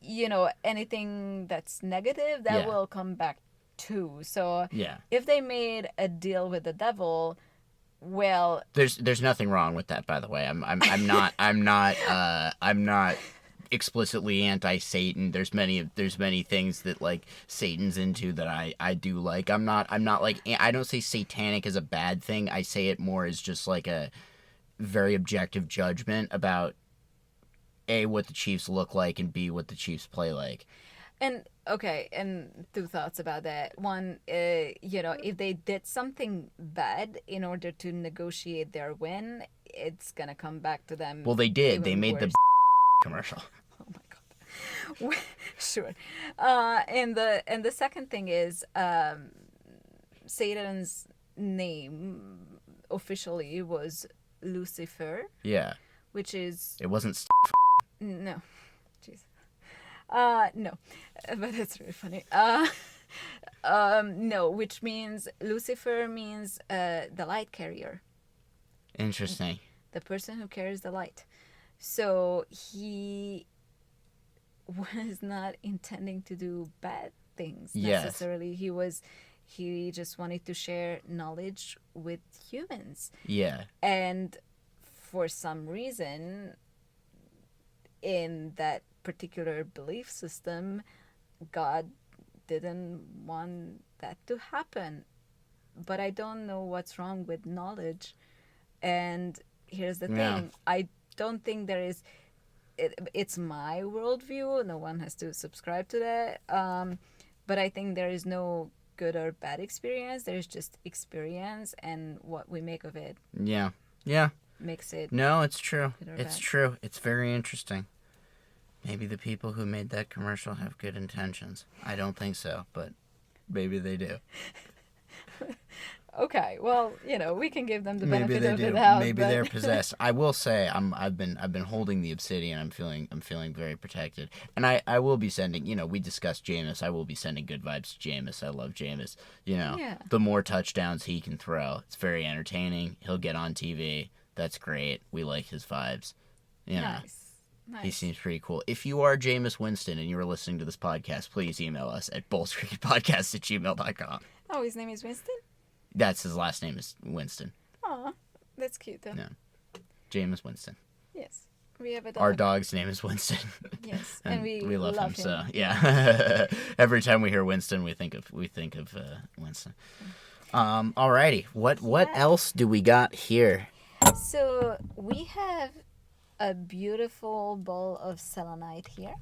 you know, anything that's negative, that will come back too. So if they made a deal with the devil, well, there's nothing wrong with that, by the way. I'm not explicitly anti-Satan. There's many things that like Satan's into that I do like. I'm not like, I don't say satanic is a bad thing. I say it more as just like a very objective judgment about A, what the Chiefs look like, and B, what the Chiefs play like. And okay, and two thoughts about that. One, you know, if they did something bad in order to negotiate their win, it's gonna come back to them. Well, they did. They made worse. the commercial. Oh my god. Sure. And the second thing is, Satan's name officially was Lucifer. Yeah. Which is. It wasn't. No. Jeez. No, but that's really funny. No, which means Lucifer means the light carrier. Interesting. The person who carries the light. So he was not intending to do bad things necessarily. He just wanted to share knowledge with humans. Yeah. And for some reason, in that particular belief system, God didn't want that to happen. But I don't know what's wrong with knowledge. And here's the thing. I don't think there is... It's my worldview. No one has to subscribe to that. But I think there is no good or bad experience. There's just experience, and what we make of it. Yeah. Makes it... No, it's true. It's bad. True. It's very interesting. Maybe the people who made that commercial have good intentions. I don't think so, but maybe they do. Okay, well, we can give them the benefit Maybe they of do. the doubt. Maybe but... they're possessed. I will say I've been holding the obsidian. I'm feeling very protected. And I will be sending, we discussed Jameis. I will be sending good vibes to Jameis. I love Jameis. Yeah. The more touchdowns he can throw, it's very entertaining. He'll get on TV. That's great. We like his vibes. Nice. He seems pretty cool. If you are Jameis Winston and you are listening to this podcast, please email us at bullscricketpodcast@gmail.com. Oh, his name is Winston? That's his last name is Winston. Oh, that's cute though. Yeah. Jameis Winston. Yes. We have a dog. Our dog's name is Winston. Yes. and we love him. So him. yeah. Every time we hear Winston, we think of Winston. Alrighty. What else do we got here? So we have a beautiful bowl of selenite here.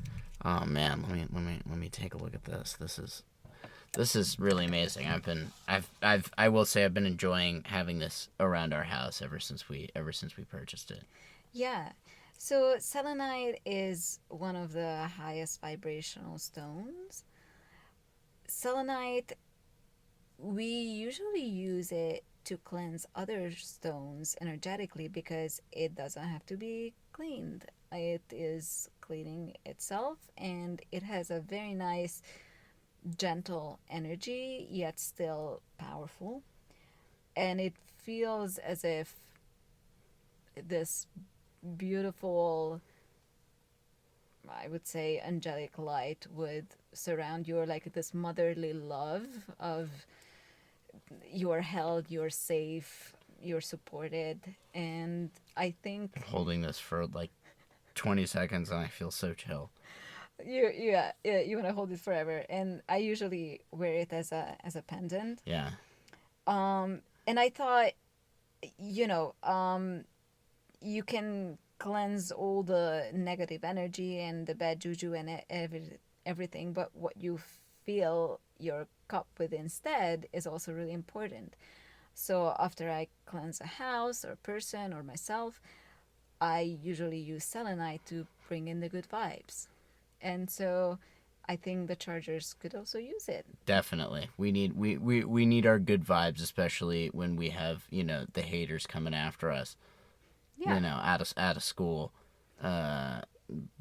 Oh man, let me take a look at this. This is really amazing. I will say I've been enjoying having this around our house ever since we purchased it. Yeah. So selenite is one of the highest vibrational stones. Selenite, we usually use it to cleanse other stones energetically because it doesn't have to be cleaned. It is cleaning itself, and it has a very nice gentle energy, yet still powerful. And it feels as if this beautiful, I would say, angelic light would surround you, like this motherly love of you're held, you're safe, you're supported. And I think I'm holding this for like 20 seconds and I feel so chill. You want to hold it forever, and I usually wear it as a pendant. Yeah. And I thought, you can cleanse all the negative energy and the bad juju and everything, but what you fill your cup with instead is also really important. So after I cleanse a house or a person or myself, I usually use selenite to bring in the good vibes. And so I think the Chargers could also use it. Definitely. We need our good vibes, especially when we have, the haters coming after us. Yeah. Out of school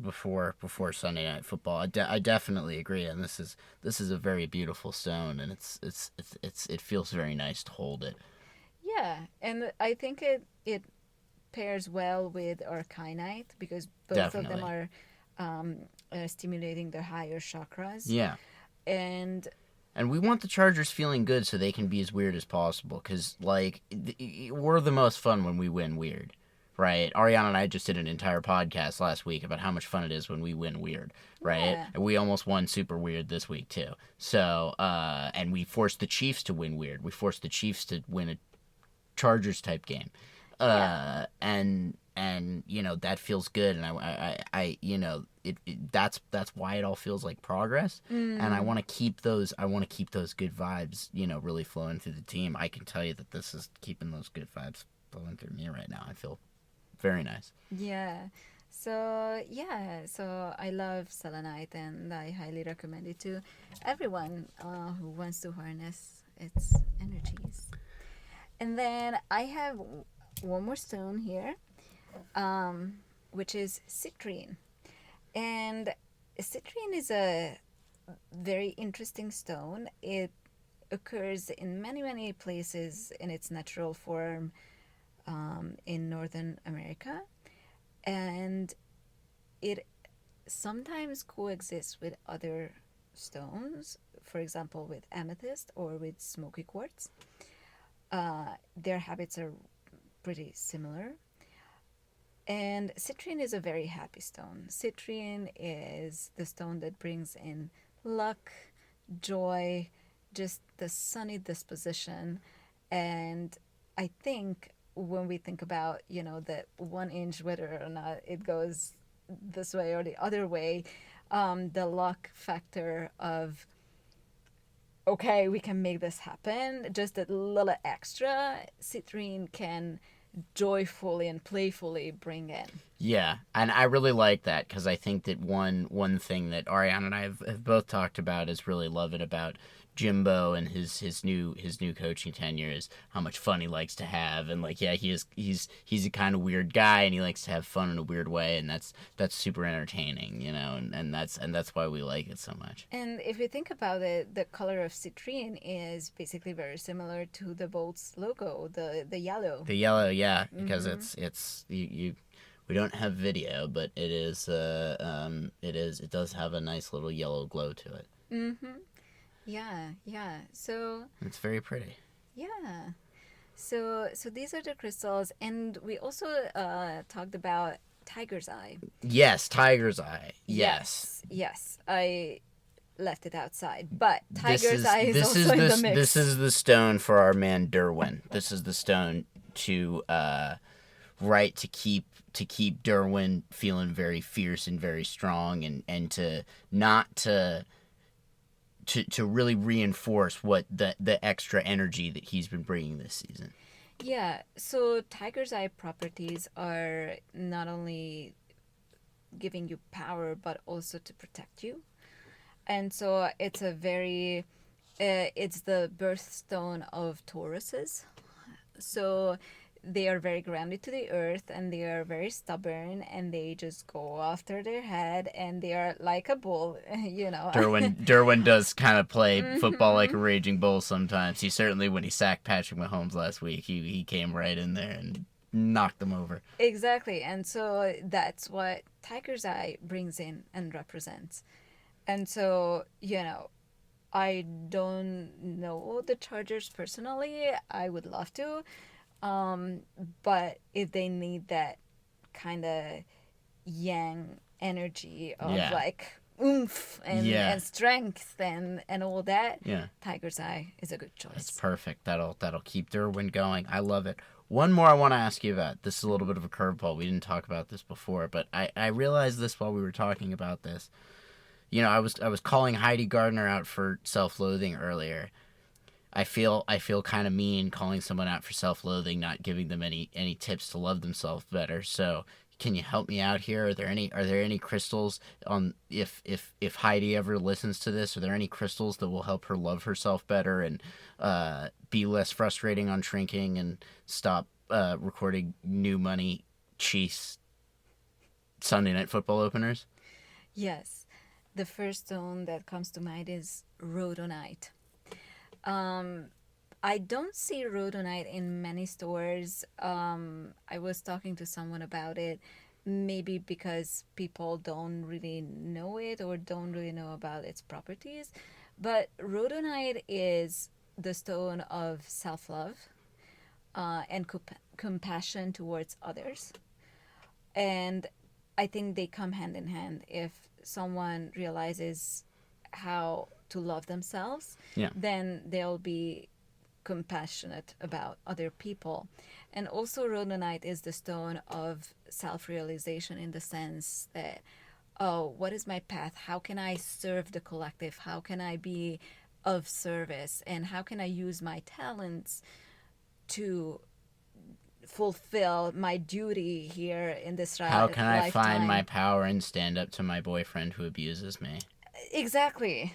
before Sunday Night Football. I definitely agree, and this is a very beautiful stone, and it feels very nice to hold it. Yeah, and I think it pairs well with Arcanite because both Definitely. of them are stimulating the higher chakras. Yeah. And we want the Chargers feeling good so they can be as weird as possible, because, we're the most fun when we win weird, right? Ariana and I just did an entire podcast last week about how much fun it is when we win weird, right? Yeah. And we almost won super weird this week, too. So, and we forced the Chiefs to win weird. We forced the Chiefs to win a Chargers-type game. Yeah. And that feels good, and I that's why it all feels like progress. And I want to keep those good vibes, really flowing through the team. I can tell you that this is keeping those good vibes flowing through me right now. I feel very nice. Yeah. So I love selenite, and I highly recommend it to everyone who wants to harness its energies. And then I have one more stone here, which is citrine. And citrine is a very interesting stone. It occurs in many, many places in its natural form in Northern America. And it sometimes coexists with other stones, for example, with amethyst or with smoky quartz. Their habits are pretty similar. And citrine is a very happy stone. Citrine is the stone that brings in luck, joy, just the sunny disposition. And I think when we think about, the 1 inch, whether or not it goes this way or the other way, the luck factor of, okay, we can make this happen, just a little extra, citrine can joyfully and playfully bring in. Yeah, and I really like that, because I think that one thing that Ariana and I have both talked about is really love it about Jimbo and his new coaching tenure is how much fun he likes to have, and like he's a kind of weird guy and he likes to have fun in a weird way, and that's super entertaining, and that's why we like it so much. And if you think about it, the color of citrine is basically very similar to the Bolts logo, the yellow. The yellow, yeah, because it's you. We don't have video, but it does have a nice little yellow glow to it. Mm-hmm. Yeah. So it's very pretty. yeah. So these are the crystals, and we also talked about tiger's eye. Yes, tiger's eye. Yes. I left it outside, but tiger's eye is also in the mix. This is the stone for our man Derwin. This is the stone to keep Derwin feeling very fierce and very strong, and to really reinforce what the extra energy that he's been bringing this season. Yeah, so tiger's eye properties are not only giving you power, but also to protect you. And so it's it's the birthstone of Tauruses. So they are very grounded to the earth, and they are very stubborn, and they just go after their head, and they are like a bull, Derwin does kind of play football like a raging bull sometimes. He certainly, when he sacked Patrick Mahomes last week, he came right in there and knocked them over. Exactly, and so that's what tiger's eye brings in and represents. And so, I don't know the Chargers personally. I would love to. But if they need that kind of yang energy of like oomph and strength and all that, tiger's eye is a good choice. That's perfect. That'll keep Derwin going. I love it. One more I want to ask you about. This is a little bit of a curveball. We didn't talk about this before, but I realized this while we were talking about this. I was calling Heidi Gardner out for self-loathing earlier. I feel kind of mean calling someone out for self-loathing, not giving them any tips to love themselves better. So, can you help me out here? Are there any crystals on if Heidi ever listens to this? Are there any crystals that will help her love herself better and be less frustrating on shrinking and stop recording new money Chiefs Sunday Night Football openers? Yes. The first stone that comes to mind is rhodonite. I don't see rhodonite in many stores. I was talking to someone about it, maybe because people don't really know it or don't really know about its properties. But rhodonite is the stone of self-love and compassion towards others. And I think they come hand in hand. If someone realizes how to love themselves, then they'll be compassionate about other people. And also rhodonite is the stone of self-realization, in the sense that, what is my path? How can I serve the collective? How can I be of service? And how can I use my talents to fulfill my duty here in this lifetime? How can I find my power and stand up to my boyfriend who abuses me? Exactly.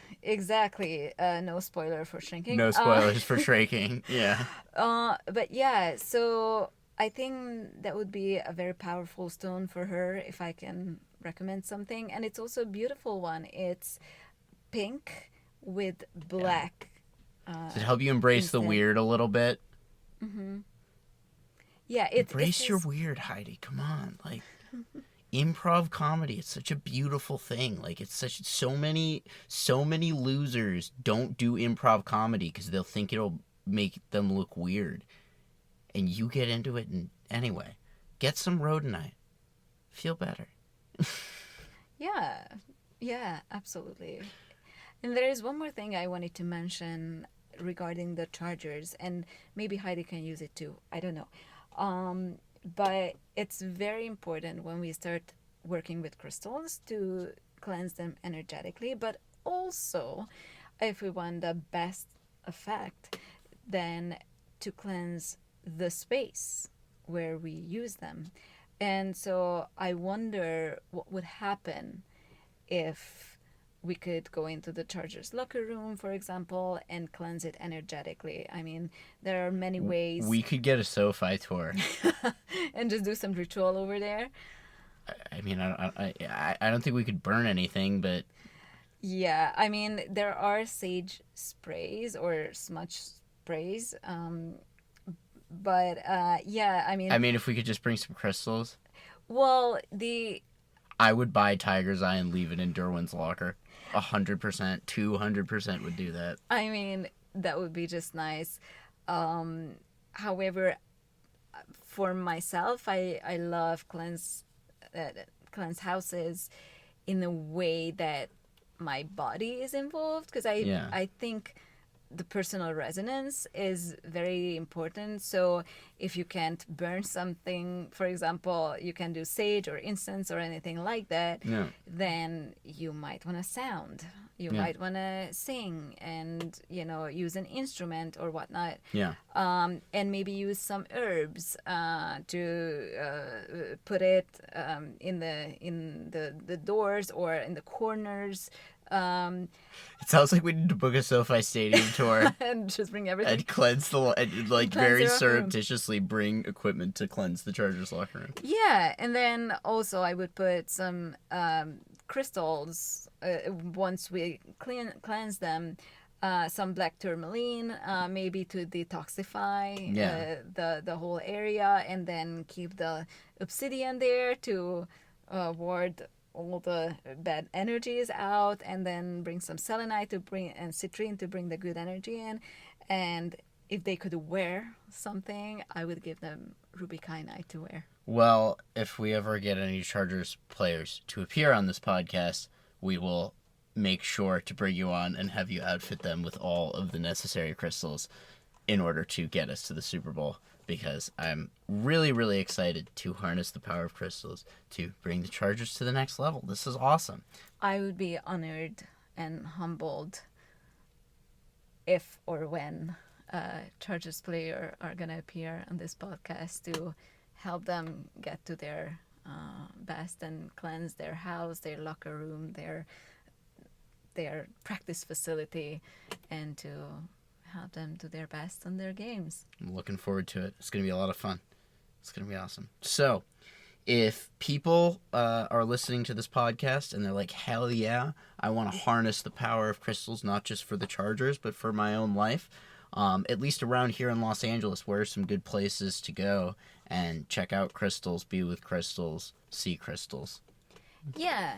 No spoiler for shrinking. No spoilers for shrinking. Yeah. But yeah, so I think that would be a very powerful stone for her, if I can recommend something. And it's also a beautiful one. It's pink with black. Does it help you embrace the weird a little bit? Mm-hmm. Yeah, embrace your weird, Heidi. Come on, like improv comedy. It's such a beautiful thing. Like so many losers don't do improv comedy because they'll think it'll make them look weird, and you get into it. And anyway, get some rhodonite. Feel better. Yeah, absolutely. And there is one more thing I wanted to mention regarding the Chargers, and maybe Heidi can use it too. I don't know. But it's very important when we start working with crystals to cleanse them energetically, but also, if we want the best effect, then to cleanse the space where we use them. And so I wonder what would happen if we could go into the Chargers locker room, for example, and cleanse it energetically. I mean, there are many ways. We could get a SoFi tour. And just do some ritual over there. I mean, I don't think we could burn anything, but Yeah, I mean, there are sage sprays or smudge sprays. But yeah, I mean, if we could just bring some crystals, well, I would buy Tiger's Eye and leave it in Derwin's locker. 100%, 200% would do that. I mean, that would be just nice. However, for myself, I love cleanse houses in a way that my body is involved, because I think the personal resonance is very important. So if you can't burn something, for example, you can do sage or incense or anything like that, then you might want to sound. You might want to sing and, use an instrument or whatnot. Yeah. And maybe use some herbs to put it in the doors or in the corners. It sounds like we need to book a SoFi Stadium tour And just bring everything. and cleanse very the locker surreptitiously bring equipment to cleanse the Chargers locker room. Yeah, and then also I would put some crystals once we cleanse them. Some black tourmaline, maybe to detoxify the whole area, and then keep the obsidian there to ward all the bad energies out, and then bring some selenite and citrine to bring the good energy in. And if they could wear something, I would give them ruby kyanite to wear. Well, if we ever get any Chargers players to appear on this podcast, we will make sure to bring you on and have you outfit them with all of the necessary crystals in order to get us to the Super Bowl, because I'm really, really excited to harness the power of crystals to bring the Chargers to the next level. This is awesome. I would be honored and humbled if or when Chargers player are going to appear on this podcast to help them get to their best and cleanse their house, their locker room, their practice facility, and to help them do their best on their games. I'm looking forward to it. It's going to be a lot of fun. It's going to be awesome. So, if people are listening to this podcast and they're like, hell yeah, I want to harness the power of crystals, not just for the Chargers, but for my own life, at least around here in Los Angeles, where are some good places to go and check out crystals, be with crystals, see crystals? Yeah.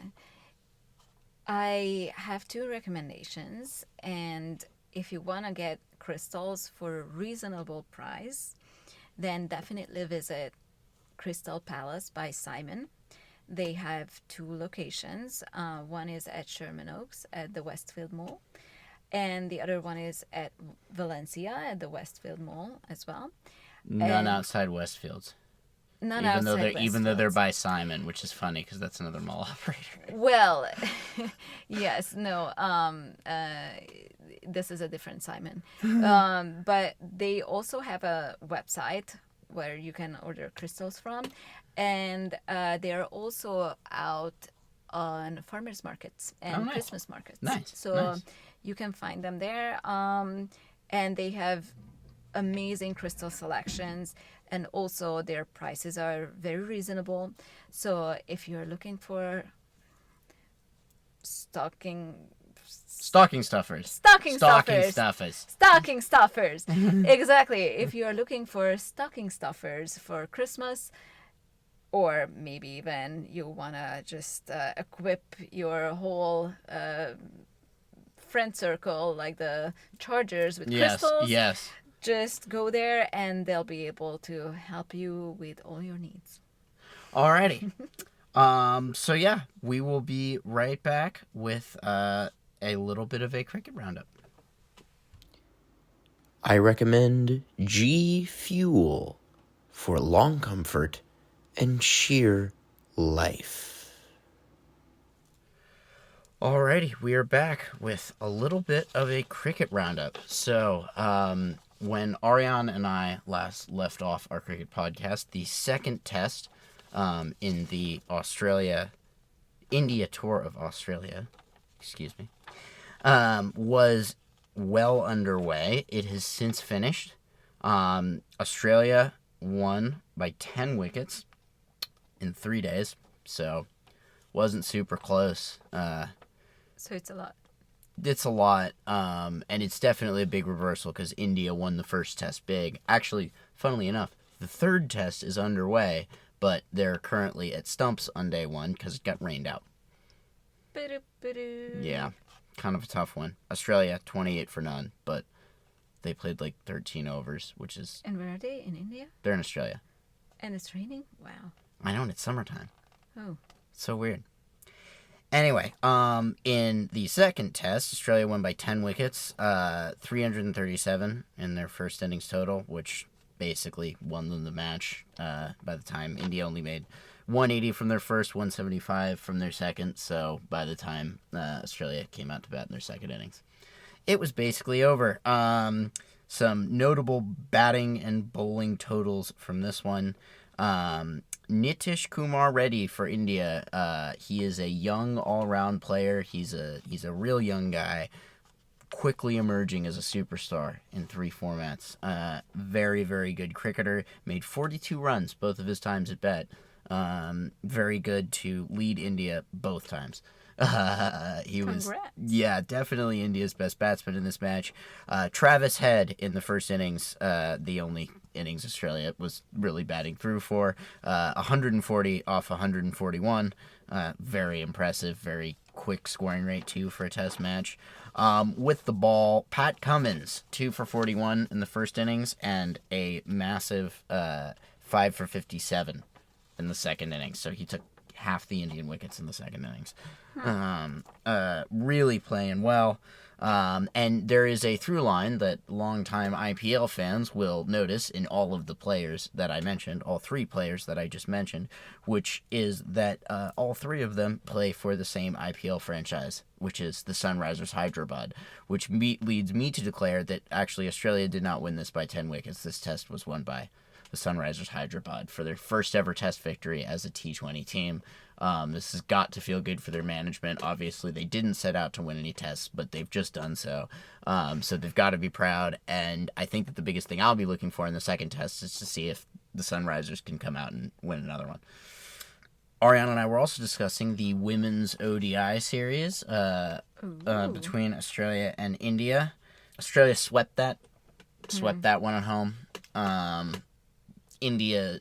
I have 2 recommendations, and if you want to get crystals for a reasonable price, then definitely visit Crystal Palace by Simon. They have 2 locations. One is at Sherman Oaks at the Westfield Mall, and the other one is at Valencia at the Westfield Mall as well. None outside Westfields. None even outside though they're Westfields. by Simon, which is funny because that's another mall operator. Well, yes, no. This is a different Simon. But they also have a website where you can order crystals from, and they are also out on farmers markets and nice. Christmas markets. Nice. So nice. you can find them there, and they have amazing crystal selections, and also their prices are very reasonable. So if you're looking for stocking stuffers. Exactly. If you're looking for stocking stuffers for Christmas, or maybe even you want to just equip your whole friend circle, like the Chargers, with crystals. Yes. Just go there and they'll be able to help you with all your needs. Alrighty. So yeah, we will be right back with a little bit of a cricket roundup. I recommend G Fuel for long comfort and sheer life. Alrighty, we are back with a little bit of a cricket roundup. So, when Ariane and I last left off our cricket podcast, the second test in the India tour of Australia, excuse me, was well underway. It has since finished. Australia won by 10 wickets in 3 days, so wasn't super close. So it's a lot. It's a lot, and it's definitely a big reversal because India won the first test big. Actually, funnily enough, the third test is underway, but they're currently at stumps on day one because it got rained out. Yeah, kind of a tough one. Australia, 28 for none, but they played like 13 overs, which is... And where are they? In India? They're in Australia. And it's raining? Wow. I know, and it's summertime. Oh. It's so weird. Anyway, in the second test, Australia won by 10 wickets, 337 in their first innings total, which basically won them the match. By the time India only made 180 from their first, 175 from their second, so by the time Australia came out to bat in their second innings, it was basically over. Some notable batting and bowling totals from this one. Nitish Kumar Reddy for India. He is a young all-round player. He's a real young guy, quickly emerging as a superstar in 3 formats. Very, very good cricketer. Made 42 runs both of his times at bat. Very good to lead India both times. Congrats. Yeah, definitely India's best batsman in this match. Travis Head in the first innings, the only innings Australia was really batting through for, 140 off 141. Very impressive, very quick scoring rate too for a test match. With the ball, Pat Cummins, 2 for 41 in the first innings and a massive 5 for 57 in the second innings. So he took half the Indian wickets in the second innings. Really playing well. And there is a through line that longtime IPL fans will notice in all of the players that I mentioned, all 3 players that I just mentioned, which is that all 3 of them play for the same IPL franchise, which is the Sunrisers Hyderabad, which leads me to declare that actually Australia did not win this by 10 wickets. This test was won by the Sunrisers Hyderabad for their first ever test victory as a T20 team. This has got to feel good for their management. Obviously, they didn't set out to win any tests, but they've just done so. So they've got to be proud. And I think that the biggest thing I'll be looking for in the second test is to see if the Sunrisers can come out and win another one. Ariana and I were also discussing the women's ODI series between Australia and India. Australia swept that one at home. India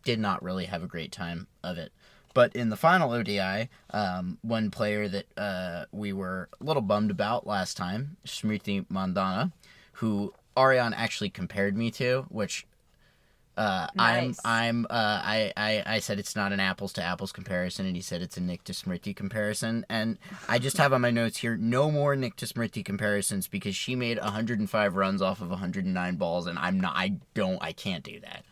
did not really have a great time of it. But in the final ODI, one player that we were a little bummed about last time, Smriti Mandhana, who Ariane actually compared me to, which Nice. I said it's not an apples to apples comparison, and he said it's a Nick to Smriti comparison, and I just have on my notes here no more Nick to Smriti comparisons because she made 105 runs off of 109 balls, and I can't do that.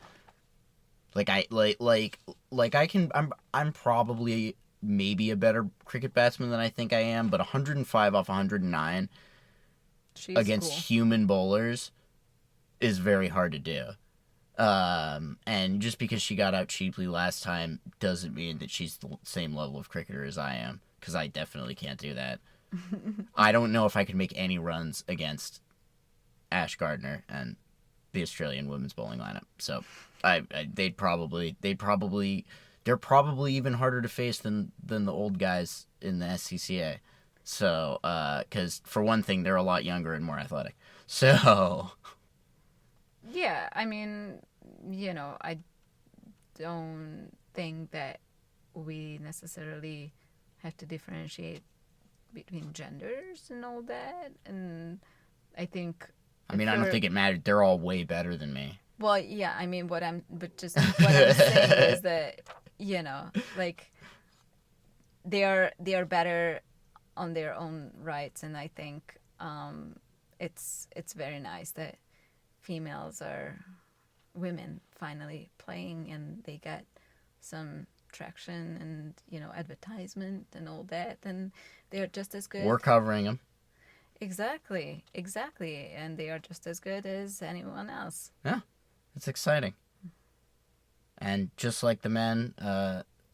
I'm probably maybe a better cricket batsman than I think I am, but 105 off 109 She's against cool. human bowlers is very hard to do. And just because she got out cheaply last time doesn't mean that she's the same level of cricketer as I am, because I definitely can't do that. I don't know if I could make any runs against Ash Gardner and the Australian women's bowling lineup. So they're probably even harder to face than the old guys in the SCCA. So, because for one thing, they're a lot younger and more athletic. So, Yeah, I mean, I don't think that we necessarily have to differentiate between genders and all that. And I think... I don't think it mattered. They're all way better than me. Well, yeah, I mean, what I'm saying is that, they are better on their own rights, and I think it's very nice that women finally playing, and they get some traction and advertisement and all that, and they're just as good. We're covering them. Exactly, and they are just as good as anyone else. Yeah, it's exciting. And just like the men,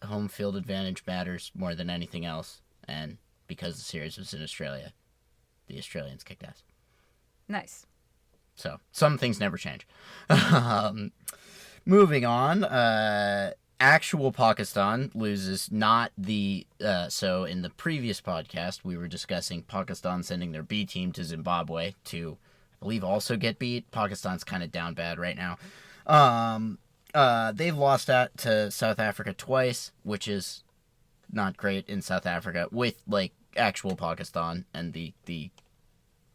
home field advantage matters more than anything else. And because the series was in Australia, the Australians kicked ass. Nice. So, some things never change. Moving on, actual Pakistan loses, not the... so, in the previous podcast, we were discussing Pakistan sending their B team to Zimbabwe to, I believe, also get beat. Pakistan's kind of down bad right now. They've lost that to South Africa twice, which is not great in South Africa, with, like, actual Pakistan and the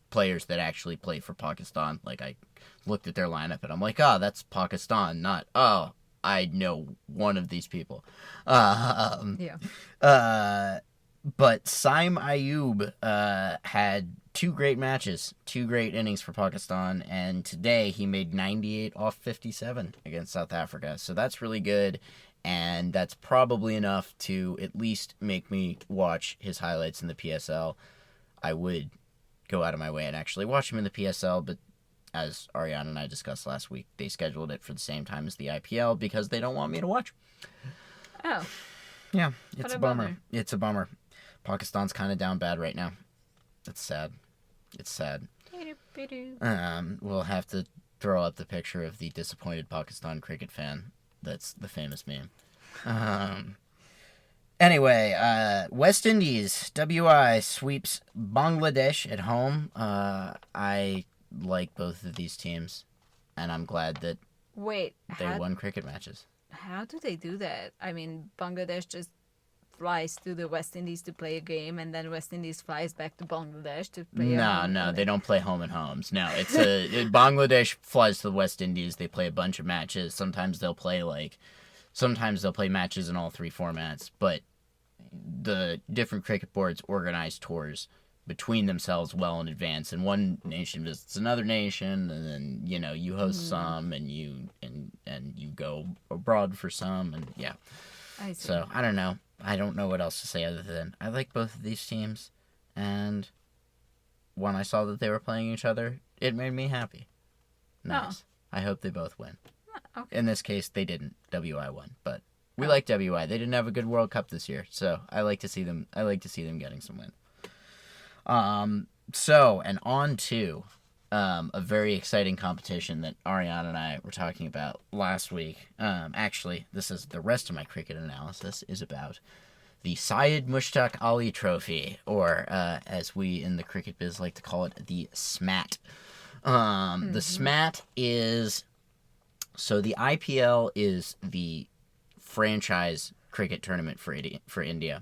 players that actually play for Pakistan. Like, I looked at their lineup and I'm like, that's Pakistan, not, I know one of these people. Yeah. But Saim Ayub had two great matches, two great innings for Pakistan, and today he made 98 off 57 against South Africa. So that's really good, and that's probably enough to at least make me watch his highlights in the PSL. I would go out of my way and actually watch him in the PSL, but as Ariana and I discussed last week, they scheduled it for the same time as the IPL because they don't want me to watch. Oh. Yeah, it's What a a bummer. bummer. It's a bummer. Pakistan's kind of down bad right now. It's sad. It's sad. We'll have to throw up the picture of the disappointed Pakistan cricket fan. That's the famous meme. Anyway, West Indies, WI, sweeps Bangladesh at home. I like both of these teams, and I'm glad that Wait, they won cricket matches. how do they do that? I mean, Bangladesh just flies to the West Indies to play a game, and then West Indies flies back to Bangladesh to play No, they don't play home and homes. No, it's Bangladesh flies to the West Indies. They play a bunch of matches. Sometimes they'll play matches in all three formats, but the different cricket boards organize tours between themselves well in advance, and one nation visits another nation, and then you host some, and you go abroad for some, and yeah. I see. So I don't know. I don't know what else to say other than I like both of these teams, and when I saw that they were playing each other, it made me happy. Nice. I hope they both win. Okay. In this case, they didn't. WI won, but we like WI. They didn't have a good World Cup this year, so I like to see them. I like to see them getting some win. So, and on to a very exciting competition that Ariana and I were talking about last week. Actually, this is the rest of my cricket analysis is about the Syed Mushtaq Ali Trophy, or as we in the cricket biz like to call it, the SMAT. The SMAT is, so the IPL is the franchise cricket tournament for India.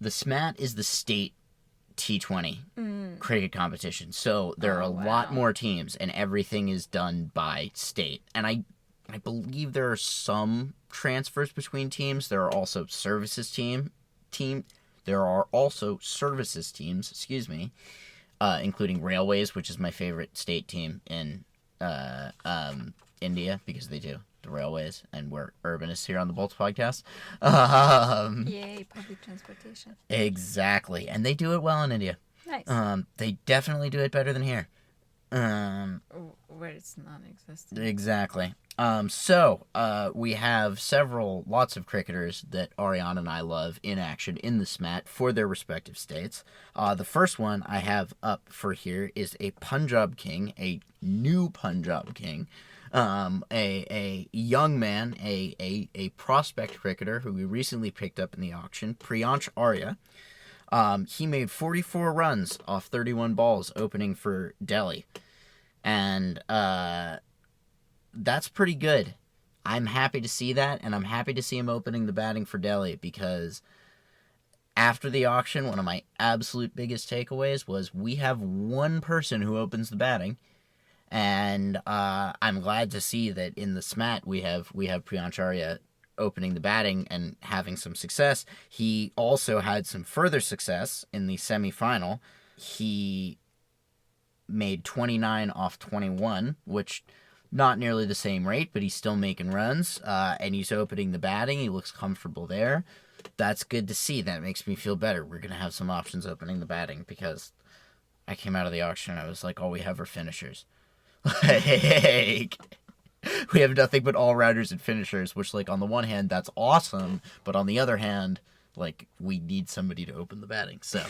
The SMAT is the state T20 cricket competition. So there are a lot more teams, and everything is done by state. And I believe there are some transfers between teams. There are also services teams, including Railways, which is my favorite state team in India, because they do the railways, and we're urbanists here on the Bolts podcast. Yay, public transportation. Exactly, and they do it well in India. Nice. They definitely do it better than here. Where it's non-existent. Exactly. So we have lots of cricketers that Ariana and I love in action in the SMAT for their respective states. The first one I have up for here is a Punjab King, a new Punjab King. A young man, a prospect cricketer who we recently picked up in the auction, Priyansh Arya. He made 44 runs off 31 balls opening for Delhi. And that's pretty good. I'm happy to see that, and I'm happy to see him opening the batting for Delhi, because after the auction, one of my absolute biggest takeaways was we have one person who opens the batting. And I'm glad to see that in the SMAT we have Priyansh Arya opening the batting and having some success. He also had some further success in the semifinal. He made 29 off 21, which not nearly the same rate, but he's still making runs. And he's opening the batting. He looks comfortable there. That's good to see. That makes me feel better. We're going to have some options opening the batting, because I came out of the auction and I was like, all we have are finishers. Like, we have nothing but all-rounders and finishers, which, like, on the one hand, that's awesome, but on the other hand, Like, we need somebody to open the batting. So,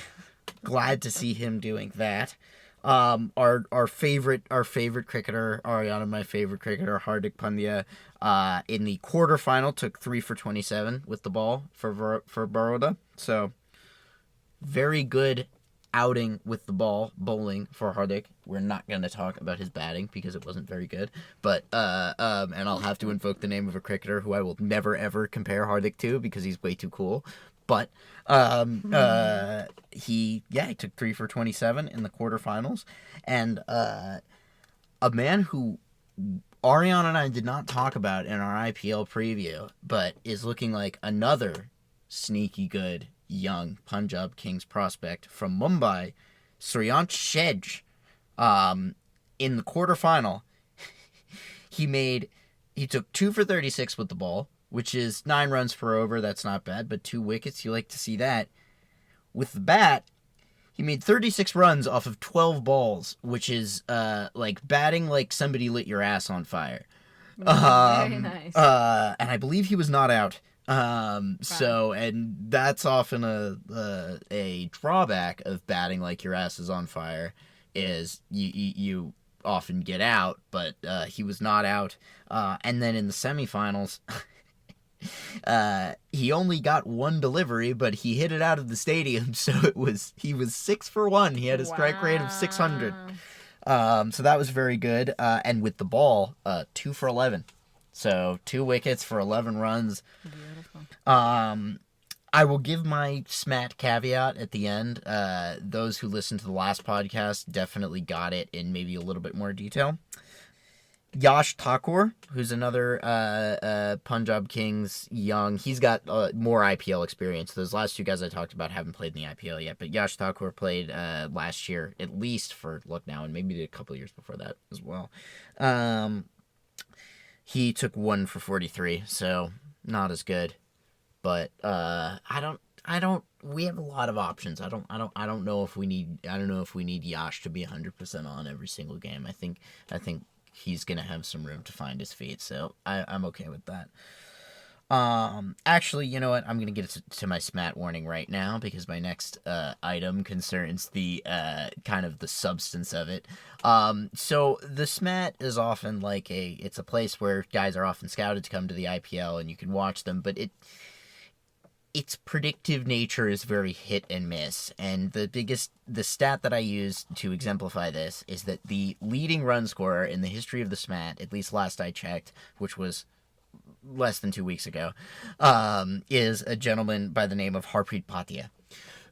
glad to see him doing that. Our favorite cricketer, Ariana, my favorite cricketer, Hardik Pandya, in the quarterfinal took 3 for 27 with the ball for Baroda. So, very good outing with the ball, bowling for Hardik. We're not going to talk about his batting because it wasn't very good. But, and I'll have to invoke the name of a cricketer who I will never ever compare Hardik to because he's way too cool. But, he took 3 for 27 in the quarterfinals. And, a man who Ariana and I did not talk about in our IPL preview, but is looking like another sneaky good young Punjab Kings prospect from Mumbai, Suryansh Shedge. In the quarterfinal, he took 2 for 36 with the ball, which is 9 runs per over. That's not bad, but 2 wickets. You like to see that. With the bat, he made 36 runs off of 12 balls, which is like batting like somebody lit your ass on fire. Very nice. And I believe he was not out. So, and that's often a drawback of batting like your ass is on fire, is you often get out, but he was not out. And then in the semifinals, he only got 1 delivery, but he hit it out of the stadium, so he was 6 for 1. He had a strike rate of 600. So that was very good. And with the ball, 2 for 11. So 2 wickets for 11 runs. Beautiful. I will give my SMAT caveat at the end. Those who listened to the last podcast definitely got it in maybe a little bit more detail. Yash Thakur, who's another Punjab Kings young. He's got more IPL experience. Those last 2 guys I talked about haven't played in the IPL yet, but Yash Thakur played last year, at least for Lucknow, and maybe a couple of years before that as well. He took 1 for 43, so not as good. But we have a lot of options. I don't know if we need Yash to be 100% on every single game. I think he's gonna have some room to find his feet, so I'm okay with that. Actually, you know what? I'm gonna get to my SMAT warning right now because my next item concerns the kind of the substance of it. So the SMAT is often like it's a place where guys are often scouted to come to the IPL and you can watch them, but its predictive nature is very hit and miss. And the stat that I use to exemplify this is that the leading run scorer in the history of the SMAT, at least last I checked, which was less than 2 weeks ago, is a gentleman by the name of Harpreet Bhatia.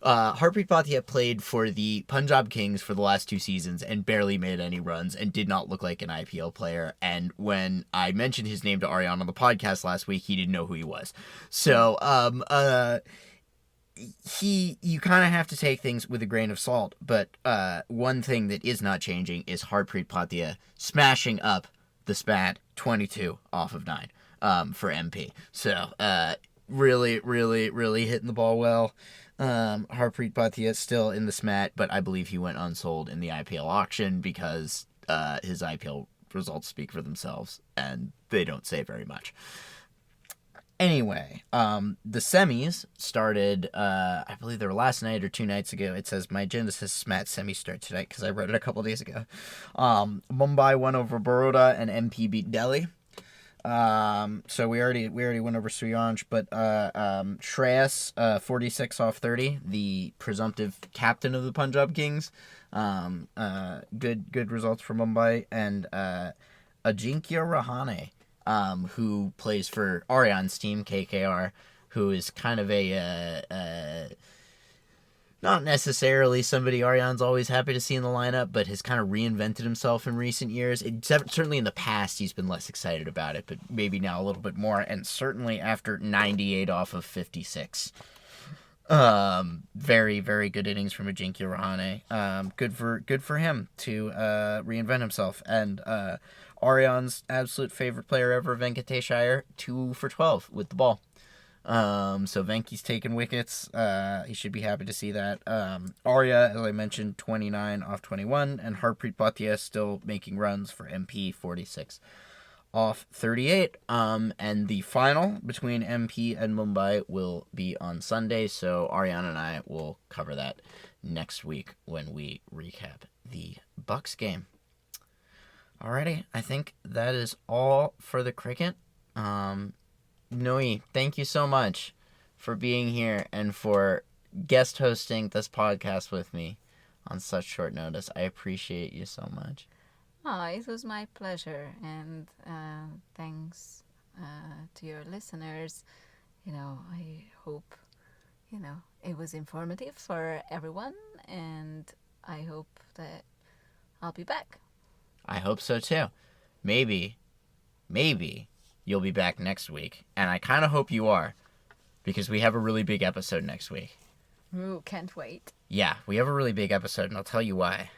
Harpreet Bhatia played for the Punjab Kings for the last 2 seasons and barely made any runs and did not look like an IPL player. And when I mentioned his name to Ariana on the podcast last week, he didn't know who he was. So, you kind of have to take things with a grain of salt. But one thing that is not changing is Harpreet Bhatia smashing up the SPAT 22 off of 9 for MP. So, really, really, really hitting the ball well. Harpreet Bhatia is still in the SMAT, but I believe he went unsold in the IPL auction because his IPL results speak for themselves, and they don't say very much. Anyway, the semis started, I believe they were last night or 2 nights ago. It says, my agenda says SMAT semis start tonight because I read it a couple days ago. Mumbai won over Baroda and MP beat Delhi. So we already went over Suryansh, but Shreyas, 46 off 30, the presumptive captain of the Punjab Kings. Good results for Mumbai. And Ajinkya Rahane, who plays for Arian's team, KKR, who is kind of a not necessarily somebody Arian's always happy to see in the lineup, but has kind of reinvented himself in recent years. Certainly in the past, he's been less excited about it, but maybe now a little bit more, and certainly after 98 off of 56. Very, very good innings from Ajinkya Rahane. Good for him to reinvent himself. And Arian's absolute favorite player ever, Venkatesh Iyer, 2 for 12 with the ball. So Venky's taking wickets. He should be happy to see that. Arya, as I mentioned, 29 off 21, and Harpreet Bhatia still making runs for MP, 46 off 38. And the final between MP and Mumbai will be on Sunday, so Ariana and I will cover that next week when we recap the Bucs game. Alrighty, I think that is all for the cricket. Noe, thank you so much for being here and for guest hosting this podcast with me on such short notice. I appreciate you so much. Oh, it was my pleasure, and thanks to your listeners. I hope, it was informative for everyone, and I hope that I'll be back. I hope so too. Maybe you'll be back next week, and I kind of hope you are, because we have a really big episode next week. Ooh, can't wait. Yeah, we have a really big episode, and I'll tell you why.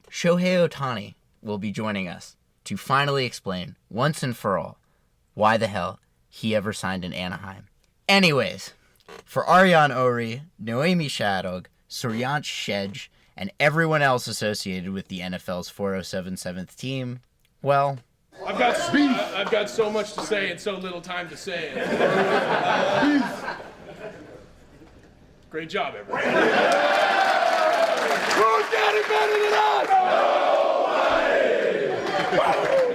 Shohei Ohtani will be joining us to finally explain, once and for all, why the hell he ever signed in Anaheim. Anyways, for Aryan Ori, Noémi Sárog, Suryansh Shedge, and everyone else associated with the NFL's 407 7th team, well... I've got so much to say and so little time to say it. Great job, everyone. Who's got it better than us? Nobody!